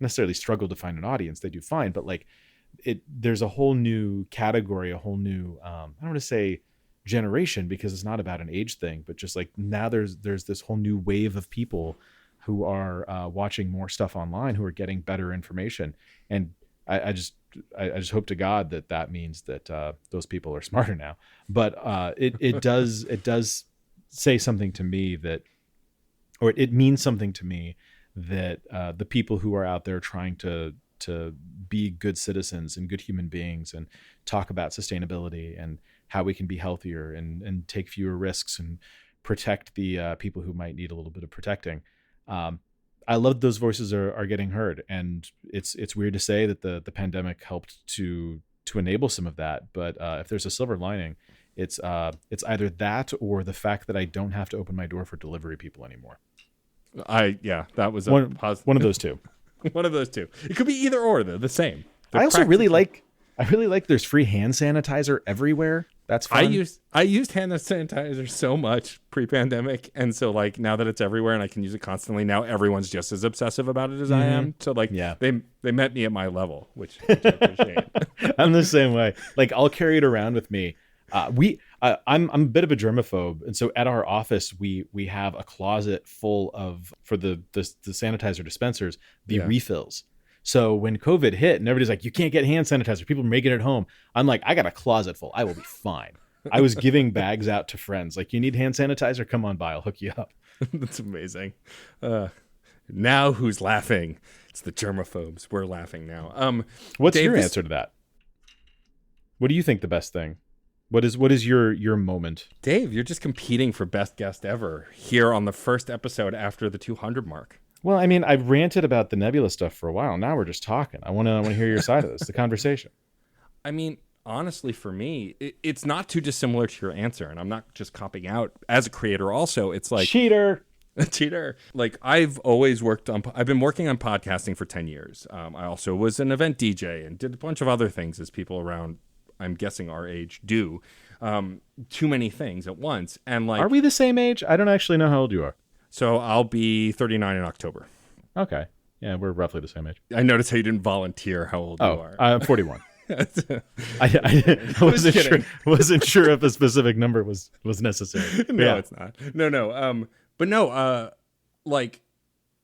[SPEAKER 2] necessarily struggled to find an audience. They do fine, but like there's a whole new category, a whole new I don't want to say generation, because it's not about an age thing, but just like now there's this whole new wave of people who are watching more stuff online, who are getting better information. And I just hope to God that means that those people are smarter now. But it does say something to me or it means something to me that the people who are out there trying to be good citizens and good human beings and talk about sustainability and how we can be healthier and take fewer risks and protect the people who might need a little bit of protecting. I love those voices are getting heard, and it's weird to say that the pandemic helped to enable some of that. But if there's a silver lining, it's either that or the fact that I don't have to open my door for delivery people anymore.
[SPEAKER 1] That was
[SPEAKER 2] one of those two.
[SPEAKER 1] One of those two. It could be either or, though. The same.
[SPEAKER 2] I also really like there's free hand sanitizer everywhere. That's fun.
[SPEAKER 1] I used hand sanitizer so much pre-pandemic, and so like now that it's everywhere and I can use it constantly, now everyone's just as obsessive about it as I am. So like they met me at my level, which I appreciate.
[SPEAKER 2] I'm the same way. Like I'll carry it around with me. I'm a bit of a germaphobe, and so at our office we have a closet full of, for the sanitizer dispensers, refills. So when COVID hit and everybody's like, you can't get hand sanitizer, people are making it at home, I'm like, I got a closet full, I will be fine. I was giving bags out to friends, like, you need hand sanitizer, come on by, I'll hook you up.
[SPEAKER 1] That's amazing. Now who's laughing? It's the germaphobes. We're laughing now.
[SPEAKER 2] What's Dave, your answer to that? What do you think the best thing? What is your moment?
[SPEAKER 1] Dave, you're just competing for best guest ever here on the first episode after the 200 mark.
[SPEAKER 2] Well, I mean, I've ranted about the Nebula stuff for a while. Now we're just talking. I want to hear your side of this, the conversation.
[SPEAKER 1] I mean, honestly, for me, it's not too dissimilar to your answer, and I'm not just copping out as a creator. Also, it's like
[SPEAKER 2] cheater.
[SPEAKER 1] Like I've been working on podcasting for 10 years. I also was an event DJ and did a bunch of other things, as people around, I'm guessing, our age do. Too many things at once. And like,
[SPEAKER 2] are we the same age? I don't actually know how old you are.
[SPEAKER 1] So I'll be 39 in October.
[SPEAKER 2] Okay. Yeah, we're roughly the same age.
[SPEAKER 1] I noticed how you didn't volunteer how old you are.
[SPEAKER 2] I'm 41. I wasn't sure if a specific number was necessary.
[SPEAKER 1] No, it's not. No. But no, like,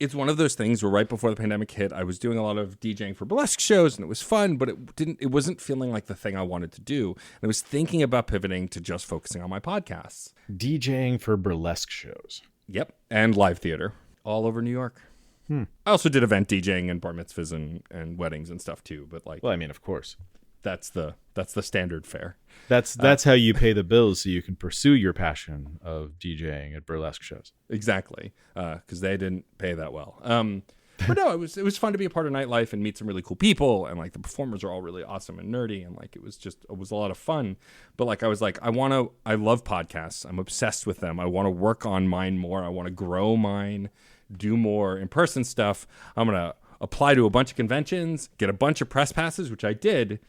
[SPEAKER 1] it's one of those things where right before the pandemic hit, I was doing a lot of DJing for burlesque shows, and it was fun, but it wasn't feeling like the thing I wanted to do. And I was thinking about pivoting to just focusing on my podcasts.
[SPEAKER 2] DJing for burlesque shows.
[SPEAKER 1] Yep. And live theater all over New York. I also did event DJing and bar mitzvahs and weddings and stuff too. But like,
[SPEAKER 2] well, I mean, of course,
[SPEAKER 1] that's the standard fare.
[SPEAKER 2] That's how you pay the bills, so you can pursue your passion of DJing at burlesque shows.
[SPEAKER 1] Exactly. Because they didn't pay that well. But no, it was fun to be a part of nightlife and meet some really cool people, and like the performers are all really awesome and nerdy, and like it was a lot of fun. But like I was like, I love podcasts. I'm obsessed with them. I want to work on mine more. I want to grow mine, do more in-person stuff. I'm gonna apply to a bunch of conventions, get a bunch of press passes, which I did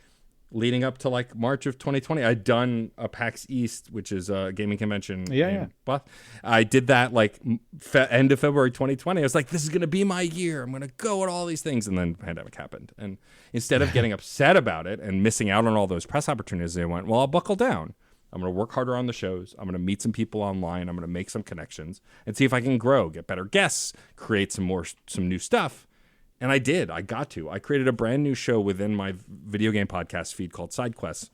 [SPEAKER 1] leading up to like March of 2020. I'd done a PAX East, which is a gaming convention. But I did that like end of February 2020. I was like, this is going to be my year. I'm going to go at all these things. And then the pandemic happened. And instead of getting upset about it and missing out on all those press opportunities, I went, well, I'll buckle down. I'm going to work harder on the shows. I'm going to meet some people online. I'm going to make some connections and see if I can grow, get better guests, create some new stuff. And I did. I created a brand new show within my video game podcast feed called Side Quests,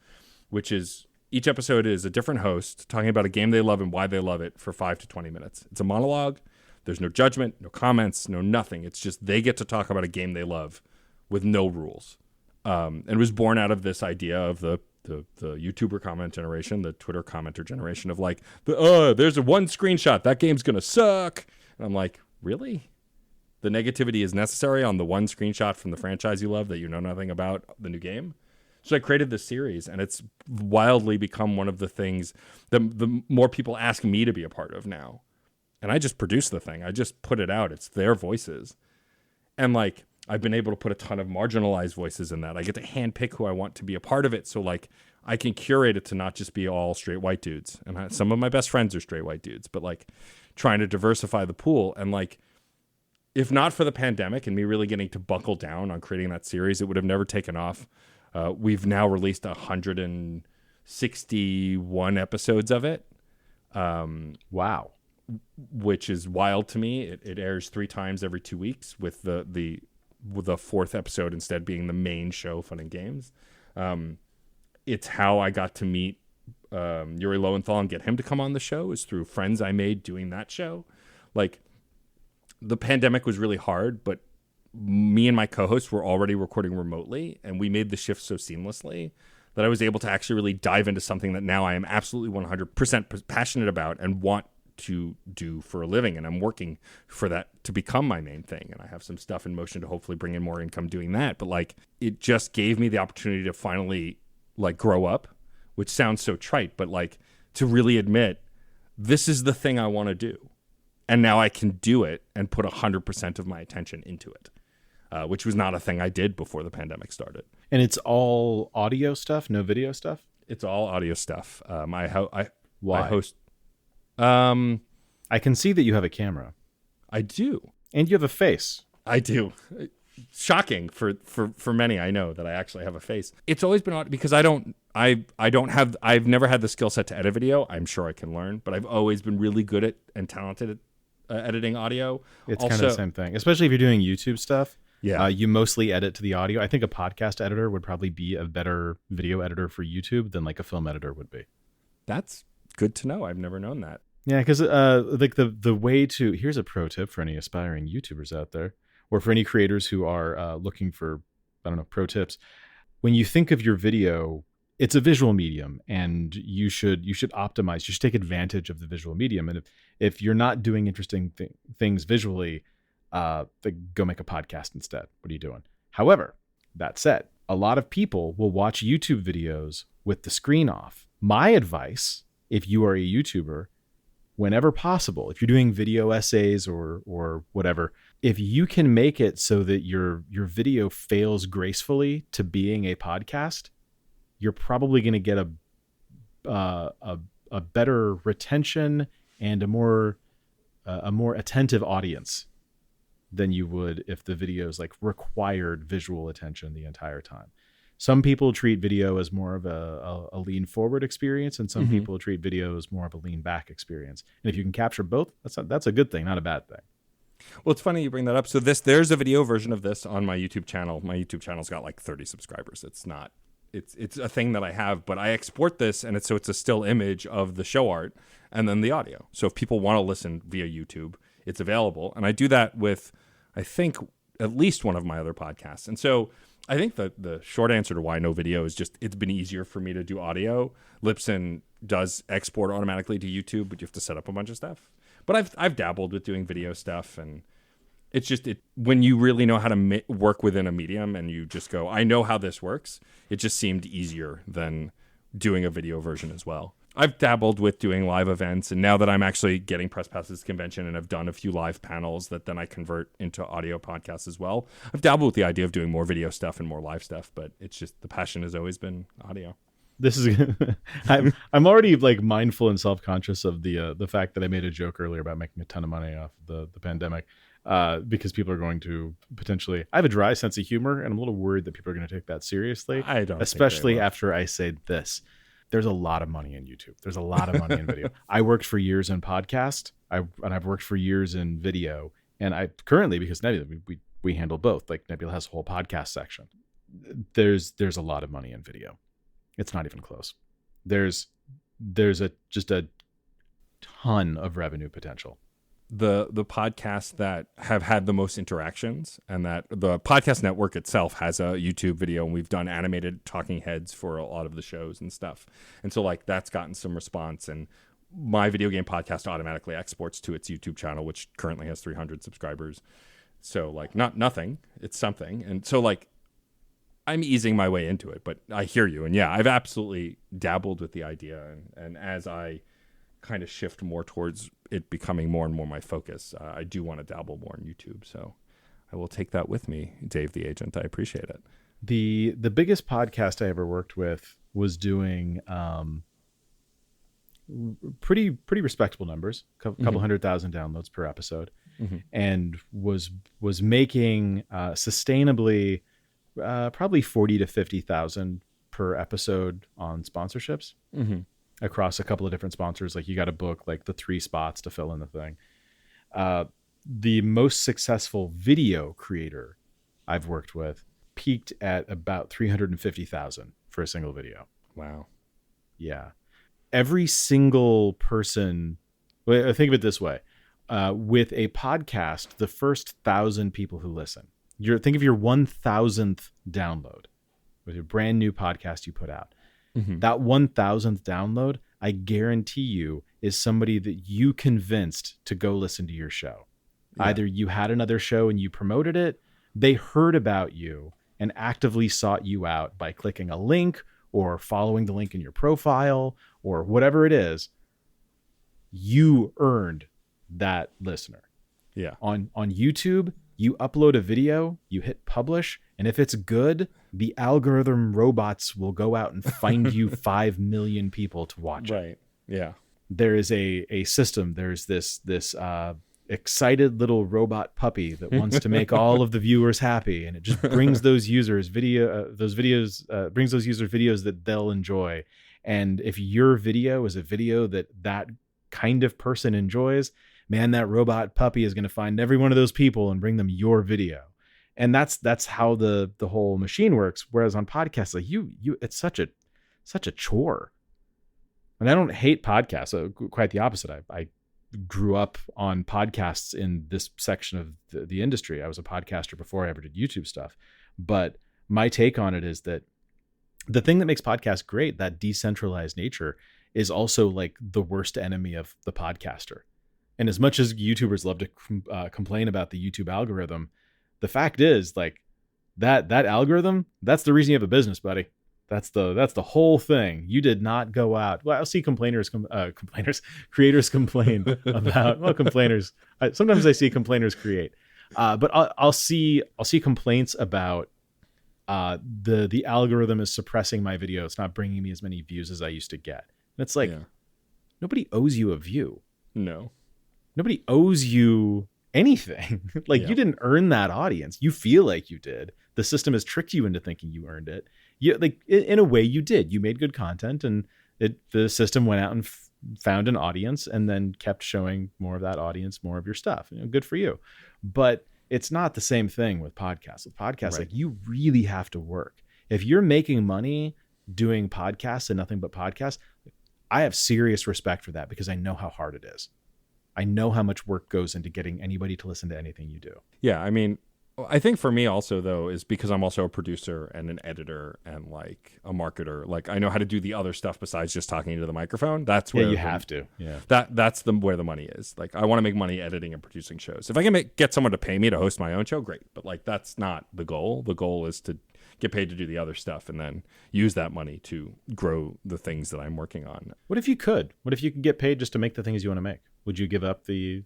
[SPEAKER 1] which is each episode is a different host talking about a game they love and why they love it for 5 to 20 minutes. It's a monologue. There's no judgment, no comments, no nothing. It's just they get to talk about a game they love with no rules. And it was born out of this idea of the YouTuber comment generation, the Twitter commenter generation of like, there's one screenshot. That game's going to suck. And I'm like, really? The negativity is necessary on the one screenshot from the franchise you love that you know nothing about the new game? So I created this series, and it's wildly become one of the things that the more people ask me to be a part of now. And I just produce the thing. I just put it out. It's their voices. And like, I've been able to put a ton of marginalized voices in that. I get to handpick who I want to be a part of it. So like I can curate it to not just be all straight white dudes. And some of my best friends are straight white dudes, but like trying to diversify the pool. And like, if not for the pandemic and me really getting to buckle down on creating that series, it would have never taken off. We've now released 161 episodes of it.
[SPEAKER 2] Wow.
[SPEAKER 1] Which is wild to me. It airs 3 times every 2 weeks with the 4th episode instead being the main show, Fun and Games. It's how I got to meet Yuri Lowenthal and get him to come on the show, is through friends I made doing that show. Like, the pandemic was really hard, but me and my co-hosts were already recording remotely, and we made the shift so seamlessly that I was able to actually really dive into something that now I am absolutely 100% passionate about and want to do for a living. And I'm working for that to become my main thing. And I have some stuff in motion to hopefully bring in more income doing that. But like, it just gave me the opportunity to finally like grow up, which sounds so trite, but like to really admit this is the thing I want to do. And now I can do it and put 100% of my attention into it, which was not a thing I did before the pandemic started.
[SPEAKER 2] And it's all audio stuff, no video stuff?
[SPEAKER 1] It's all audio stuff.
[SPEAKER 2] Why?
[SPEAKER 1] I host.
[SPEAKER 2] I can see that you have a camera.
[SPEAKER 1] I do.
[SPEAKER 2] And you have a face.
[SPEAKER 1] I do. Shocking for many, I know, that I actually have a face. It's always been odd because I've never had the skill set to edit video. I'm sure I can learn, but I've always been really good at and talented at editing audio.
[SPEAKER 2] It's also kind of the same thing, especially if you're doing YouTube stuff.
[SPEAKER 1] Yeah.
[SPEAKER 2] You mostly edit to the audio. I think a podcast editor would probably be a better video editor for YouTube than like a film editor would be.
[SPEAKER 1] That's good to know. I've never known that.
[SPEAKER 2] Yeah, because like the way to, here's a pro tip for any aspiring YouTubers out there, or for any creators who are looking for, I don't know, pro tips. When you think of your video, it's a visual medium, and you should optimize. You should take advantage of the visual medium. And if you're not doing interesting things visually, go make a podcast instead. What are you doing? However, that said, a lot of people will watch YouTube videos with the screen off. My advice, if you are a YouTuber, whenever possible, if you're doing video essays or whatever, if you can make it so that your video fails gracefully to being a podcast, you're probably going to get a better retention and a more attentive audience than you would if the videos like required visual attention the entire time. Some people treat video as more of a lean forward experience, and some people treat video as more of a lean back experience. And if you can capture both, that's a good thing, not a bad thing.
[SPEAKER 1] Well, it's funny you bring that up. So there's a video version of this on my YouTube channel. My YouTube channel's got like 30 subscribers. It's a thing that I have, but I export this and it's a still image of the show art and then the audio. So if people want to listen via YouTube, it's available. And I do that with, I think, at least one of my other podcasts. And so I think the short answer to why no video is just it's been easier for me to do audio. Libsyn does export automatically to YouTube, but you have to set up a bunch of stuff. But I've dabbled with doing video stuff, and it's just when you really know how to work within a medium and you just go, I know how this works. It just seemed easier than doing a video version as well. I've dabbled with doing live events, and now that I'm actually getting press passes to convention and I've done a few live panels that then I convert into audio podcasts as well, I've dabbled with the idea of doing more video stuff and more live stuff, but it's just the passion has always been audio.
[SPEAKER 2] This is I'm already like mindful and self-conscious of the fact that I made a joke earlier about making a ton of money off the pandemic, because people are going to potentially, I have a dry sense of humor, and I'm a little worried that people are going to take that seriously.
[SPEAKER 1] I don't,
[SPEAKER 2] especially after I say this. There's a lot of money in YouTube. There's a lot of money in video. I worked for years in podcast, and I've worked for years in video. And I currently, because Nebula, we handle both. Like Nebula has a whole podcast section. There's a lot of money in video. It's not even close. There's just a ton of revenue potential.
[SPEAKER 1] The podcasts that have had the most interactions, and that the podcast network itself has a YouTube video, and we've done animated talking heads for a lot of the shows and stuff. And so like that's gotten some response, and my video game podcast automatically exports to its YouTube channel, which currently has 300 subscribers. So like not nothing, it's something. And so like I'm easing my way into it, but I hear you. And yeah, I've absolutely dabbled with the idea. And as I kind of shift more towards it becoming more and more my focus, I do want to dabble more in YouTube. So I will take that with me, Dave the Agent. I appreciate it.
[SPEAKER 2] The biggest podcast I ever worked with was doing pretty respectable numbers, couple 100,000 downloads per episode, and was making sustainably probably 40 to 50,000 per episode on sponsorships across a couple of different sponsors. Like you got to book like the 3 spots to fill in the thing. The most successful video creator I've worked with peaked at about 350,000 for a single video.
[SPEAKER 1] Wow.
[SPEAKER 2] Yeah. Every single person, well, think of it this way. With a podcast, the first 1,000 people who listen, think of your 1,000th download with a brand new podcast you put out. That 1,000th download, I guarantee you, is somebody that you convinced to go listen to your show. Yeah. Either you had another show and you promoted it, they heard about you and actively sought you out by clicking a link or following the link in your profile or whatever it is. You earned that listener.
[SPEAKER 1] Yeah.
[SPEAKER 2] On YouTube, you upload a video, you hit publish, and if it's good, the algorithm robots will go out and find you 5 million people to watch it.
[SPEAKER 1] Right. Yeah.
[SPEAKER 2] There is a system. There's this excited little robot puppy that wants to make all of the viewers happy, and it just brings those users videos that they'll enjoy. And if your video is a video that kind of person enjoys, man, that robot puppy is going to find every one of those people and bring them your video. And that's how the whole machine works. Whereas on podcasts, like it's such a chore. And I don't hate podcasts. Quite the opposite. I grew up on podcasts in this section of the industry. I was a podcaster before I ever did YouTube stuff. But my take on it is that the thing that makes podcasts great, that decentralized nature, is also like the worst enemy of the podcaster. And as much as YouTubers love to complain about the YouTube algorithm, the fact is, like, that algorithm, that's the reason you have a business, buddy. That's the whole thing. You did not go out. Well, I'll see creators complain about, well, complainers. Sometimes I see complainers create, but I'll see complaints about the algorithm is suppressing my video. It's not bringing me as many views as I used to get. And it's like, nobody owes you a view.
[SPEAKER 1] No,
[SPEAKER 2] nobody owes you anything. You didn't earn that audience. You feel like you did. The system has tricked you into thinking you earned it. In a way you did. You made good content, and the system went out and found an audience and then kept showing more of that audience, more of your stuff. Good for you. But it's not the same thing with podcasts. With podcasts, right. Like, you really have to work. If you're making money doing podcasts and nothing but podcasts, I have serious respect for that, because I know how hard it is. I know how much work goes into getting anybody to listen to anything you do.
[SPEAKER 1] Yeah, I mean, I think for me also, though, is because I'm also a producer and an editor and like a marketer. Like, I know how to do the other stuff besides just talking into the microphone. That's where
[SPEAKER 2] you have to. Yeah,
[SPEAKER 1] that's where the money is. Like, I want to make money editing and producing shows. If I can get someone to pay me to host my own show, great. But like, that's not the goal. The goal is to get paid to do the other stuff and then use that money to grow the things that I'm working on.
[SPEAKER 2] What if you could? What if you could get paid just to make the things you want to make? Would you give up the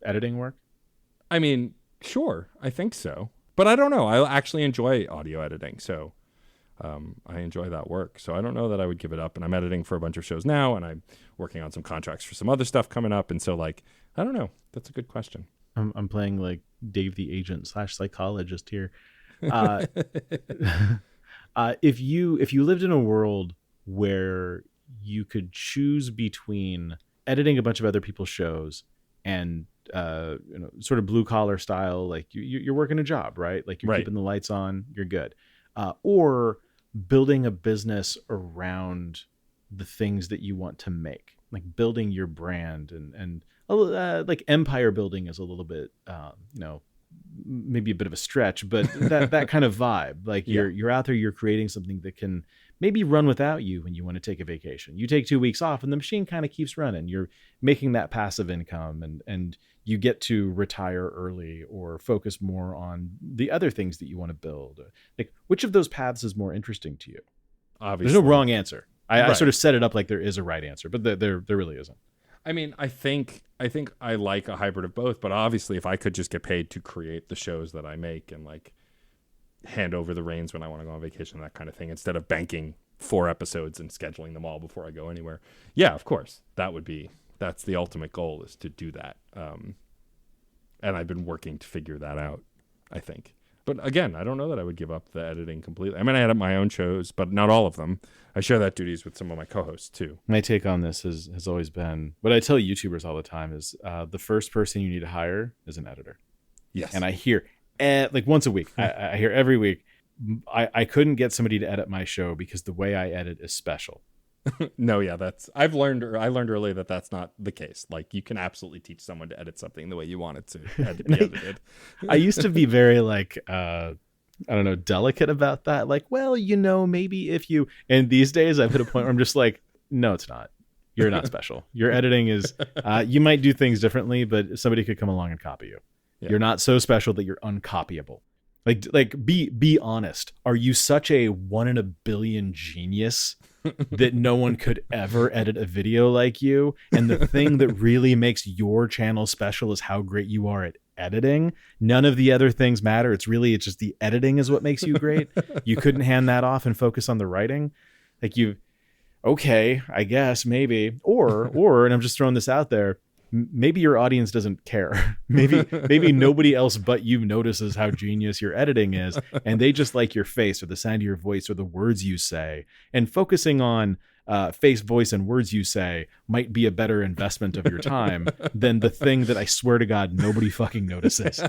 [SPEAKER 2] editing work?
[SPEAKER 1] I mean, sure, I think so. But I don't know. I actually enjoy audio editing, so I enjoy that work. So I don't know that I would give it up. And I'm editing for a bunch of shows now, and I'm working on some contracts for some other stuff coming up. And so, like, I don't know. That's a good question.
[SPEAKER 2] I'm playing like Dave the Agent / psychologist here. If you lived in a world where you could choose between editing a bunch of other people's shows and sort of blue collar style, like you're working a job, right? Like, you're keeping the lights on, you're good. Or building a business around the things that you want to make, like building your brand and like empire building is a little bit, maybe a bit of a stretch, but that kind of vibe. Like, you're out there, you're creating something that can maybe run without you when you want to take a vacation. You take 2 weeks off and the machine kind of keeps running. You're making that passive income, and you get to retire early or focus more on the other things that you want to build. Like, which of those paths is more interesting to you?
[SPEAKER 1] Obviously.
[SPEAKER 2] There's no wrong answer. I sort of set it up like there is a right answer, but there really isn't.
[SPEAKER 1] I mean, I think I like a hybrid of both, but obviously if I could just get paid to create the shows that I make and like hand over the reins when I want to go on vacation, that kind of thing, instead of banking 4 episodes and scheduling them all before I go anywhere. Yeah, of course. That's the ultimate goal, is to do that. And I've been working to figure that out, I think. But again, I don't know that I would give up the editing completely. I mean, I edit my own shows, but not all of them. I share that duties with some of my co-hosts too.
[SPEAKER 2] My take on this has always been, what I tell YouTubers all the time is the first person you need to hire is an editor.
[SPEAKER 1] Yes.
[SPEAKER 2] And I hear, like once a week, I hear every week, I couldn't get somebody to edit my show because the way I edit is special.
[SPEAKER 1] No, yeah, I learned early that that's not the case. Like, you can absolutely teach someone to edit something the way you want it to be edited.
[SPEAKER 2] I used to be very like, I don't know, delicate about that. Like, well, maybe if you, and these days I've hit a point where I'm just like, no, it's not. You're not special. Your editing is, you might do things differently, but somebody could come along and copy you. Yeah. You're not so special that you're uncopyable. Like be honest. Are you such a 1 in a billion genius that no one could ever edit a video like you? And the thing that really makes your channel special is how great you are at editing. None of the other things matter. It's just the editing is what makes you great. You couldn't hand that off and focus on the writing. Like okay, I guess maybe, or, and I'm just throwing this out there, maybe your audience doesn't care. Maybe nobody else but you notices how genius your editing is, and they just like your face or the sound of your voice or the words you say. And focusing on face, voice, and words you say might be a better investment of your time than the thing that I swear to God nobody fucking notices.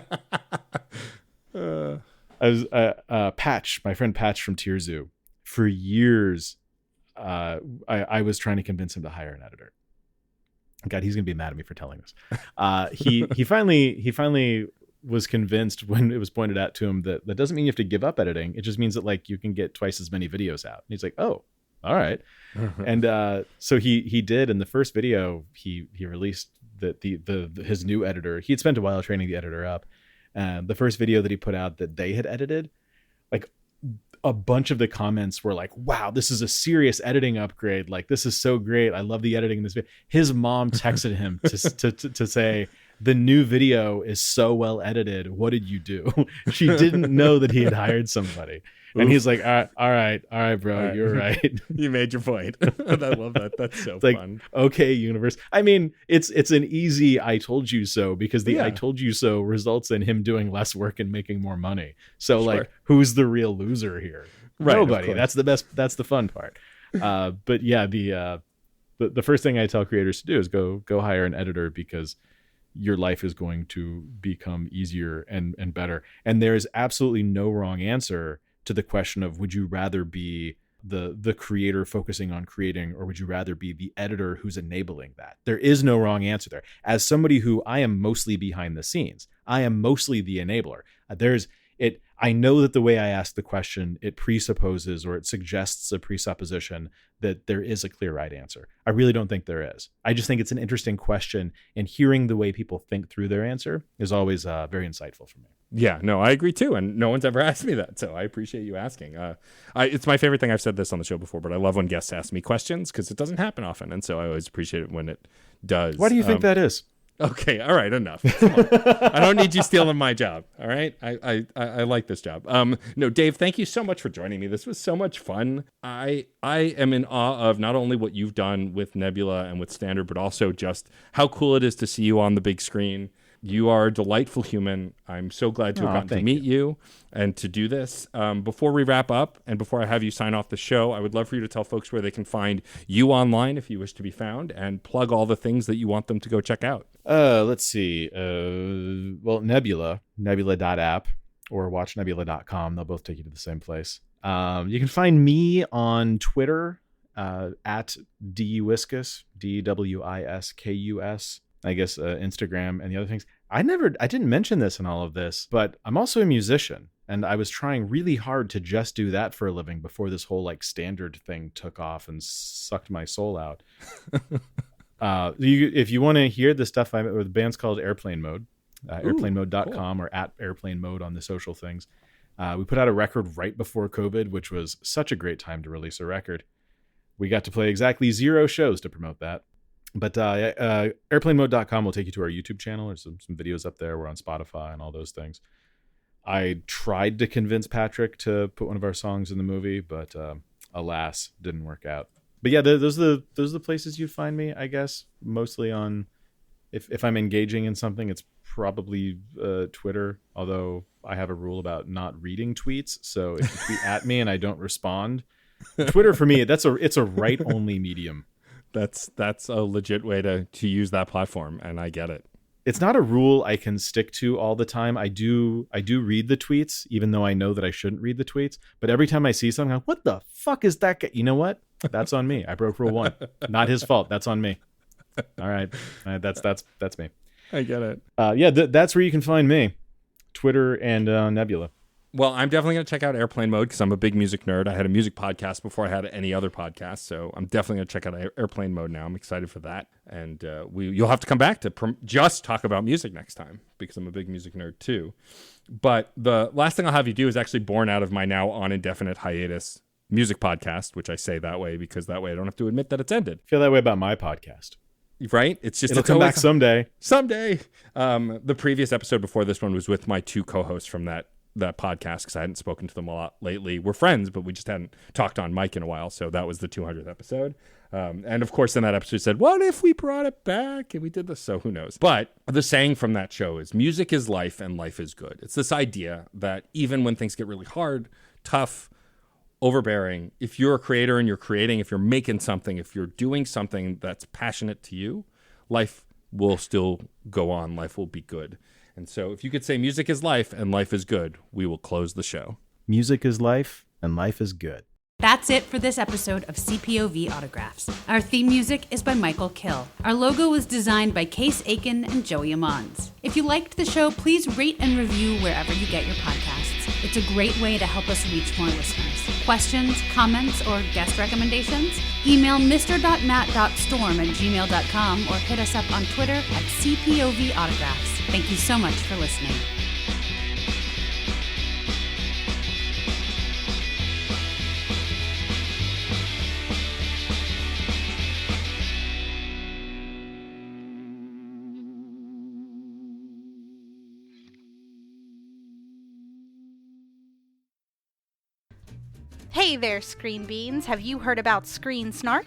[SPEAKER 2] I was Patch, my friend Patch from Tierzoo, for years. I was trying to convince him to hire an editor. God, he's gonna be mad at me for telling this. He finally was convinced when it was pointed out to him that doesn't mean you have to give up editing. It just means that like you can get twice as many videos out. And he's like, oh, all right. And so he did. In the first video, he released that his new editor. He had spent a while training the editor up. The first video that he put out that they had edited, like, a bunch of the comments were like, wow, this is a serious editing upgrade. Like, this is so great. I love the editing in this video. His mom texted him to say, the new video is so well edited. What did you do? She didn't know that he had hired somebody. And he's like, all right, bro, you're right.
[SPEAKER 1] You made your point. I love that. That's so fun.
[SPEAKER 2] Okay, universe. I mean, it's an easy I told you so, because the I told you so results in him doing less work and making more money. So like, who's the real loser here? Right, nobody. That's the best. That's the fun part. But yeah, the first thing I tell creators to do is go hire an editor, because your life is going to become easier and better. And there is absolutely no wrong answer to the question of, would you rather be the creator focusing on creating, or would you rather be the editor who's enabling that? There is no wrong answer there. As somebody who, I am mostly behind the scenes, I am mostly the enabler. I know that the way I ask the question, it presupposes, or it suggests a presupposition that there is a clear right answer. I really don't think there is. I just think it's an interesting question, and hearing the way people think through their answer is always very insightful for me.
[SPEAKER 1] Yeah, no, I agree too. And no one's ever asked me that, so I appreciate you asking. It's my favorite thing. I've said this on the show before, but I love when guests ask me questions, because it doesn't happen often. And so I always appreciate it when it does.
[SPEAKER 2] Why do you think that is?
[SPEAKER 1] Okay, all right, enough. Come on. I don't need you stealing my job, all right? I like this job. No, Dave, thank you so much for joining me. This was so much fun. I am in awe of not only what you've done with Nebula and with Standard, but also just how cool it is to see you on the big screen. You are a delightful human. I'm so glad to have gotten to meet you and to do this. Before we wrap up, and before I have you sign off the show, I would love for you to tell folks where they can find you online if you wish to be found, and plug all the things that you want them to go check out.
[SPEAKER 2] Let's see. Well, nebula.app, or watchnebula.com. They'll both take you to the same place. You can find me on Twitter at Wiskus, DWISKUS. I guess Instagram and the other things. I didn't mention this in all of this, but I'm also a musician, and I was trying really hard to just do that for a living before this whole like Standard thing took off and sucked my soul out. If you want to hear the stuff the band's called Airplane Mode, airplanemode.com, or at Airplane Mode on the social things. We put out a record right before COVID, which was such a great time to release a record. We got to play exactly 0 shows to promote that. But airplanemode.com will take you to our YouTube channel. There's some videos up there. We're on Spotify and all those things. I tried to convince Patrick to put one of our songs in the movie, but alas, didn't work out. But yeah, those are the places you find me, I guess. Mostly on, if I'm engaging in something, it's probably Twitter. Although I have a rule about not reading tweets, so if you tweet at me and I don't respond, Twitter for me, it's a write only medium.
[SPEAKER 1] That's a legit way to use that platform, and I get it.
[SPEAKER 2] It's not a rule I can stick to all the time. I do read the tweets, even though I know that I shouldn't read the tweets. But every time I see something, I'm like, what the fuck is that guy? You know what? That's on me. I broke rule 1. Not his fault. That's on me. All right. That's me.
[SPEAKER 1] I get it.
[SPEAKER 2] That's where you can find me. Twitter and Nebula.
[SPEAKER 1] Well, I'm definitely going to check out Airplane Mode because I'm a big music nerd. I had a music podcast before I had any other podcast, so I'm definitely going to check out Airplane Mode now. I'm excited for that. And you'll have to come back to just talk about music next time because I'm a big music nerd too. But the last thing I'll have you do is actually born out of my now on indefinite hiatus music podcast, which I say that way because that way I don't have to admit that it's ended.
[SPEAKER 2] I feel that way about my podcast.
[SPEAKER 1] Right? It'll
[SPEAKER 2] come back someday.
[SPEAKER 1] Someday. The previous episode before this one was with my 2 co-hosts from that podcast because I hadn't spoken to them a lot lately. We're friends, but we just hadn't talked on mic in a while. So that was the 200th episode. And of course, in that episode said, what if we brought it back and we did this? So who knows? But the saying from that show is music is life and life is good. It's this idea that even when things get really hard, tough, overbearing, if you're a creator and you're creating, if you're making something, if you're doing something that's passionate to you, life will still go on. Life will be good. And so if you could say music is life and life is good, we will close the show.
[SPEAKER 2] Music is life and life is good.
[SPEAKER 3] That's it for this episode of CPOV Autographs. Our theme music is by Michael Kill. Our logo was designed by Case Aiken and Joey Amons. If you liked the show, please rate and review wherever you get your podcasts. It's a great way to help us reach more listeners. Questions, comments, or guest recommendations? Email mr.matt.storm@gmail.com or hit us up on Twitter at CPOV Autographs. Thank you so much for listening.
[SPEAKER 4] Hey there, Screen Beans. Have you heard about Screen Snark?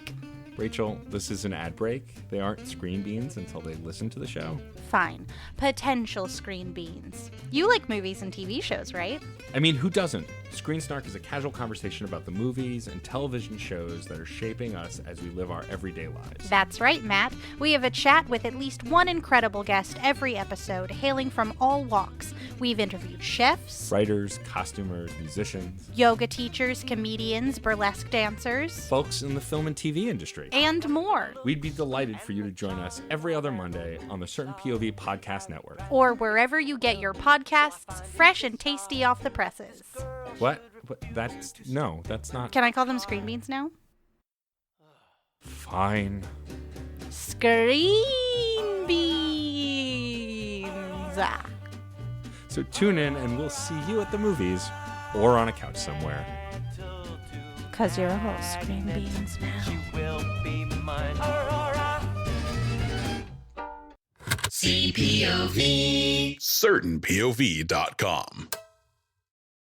[SPEAKER 1] Rachel, this is an ad break. They aren't screen beans until they listen to the show.
[SPEAKER 4] Fine. Potential Screen Beans. You like movies and TV shows, right?
[SPEAKER 1] I mean, who doesn't? Screen Snark is a casual conversation about the movies and television shows that are shaping us as we live our everyday lives.
[SPEAKER 4] That's right, Matt. We have a chat with at least one incredible guest every episode, hailing from all walks. We've interviewed chefs,
[SPEAKER 1] writers, costumers, musicians,
[SPEAKER 4] yoga teachers, comedians, burlesque dancers,
[SPEAKER 1] folks in the film and TV industry,
[SPEAKER 4] and more.
[SPEAKER 1] We'd be delighted for you to join us every other Monday on the Certain POV Podcast Network.
[SPEAKER 4] Or wherever you get your podcasts, fresh and tasty off the presses.
[SPEAKER 1] What? That's not...
[SPEAKER 4] Can I call them Screen Beans now?
[SPEAKER 1] Fine.
[SPEAKER 4] Screen Beans!
[SPEAKER 1] So tune in and we'll see you at the movies or on a couch somewhere.
[SPEAKER 4] 'Cause you're all Screen Beans now.
[SPEAKER 5] She will be mine.
[SPEAKER 6] CPOV. CertainPOV.com.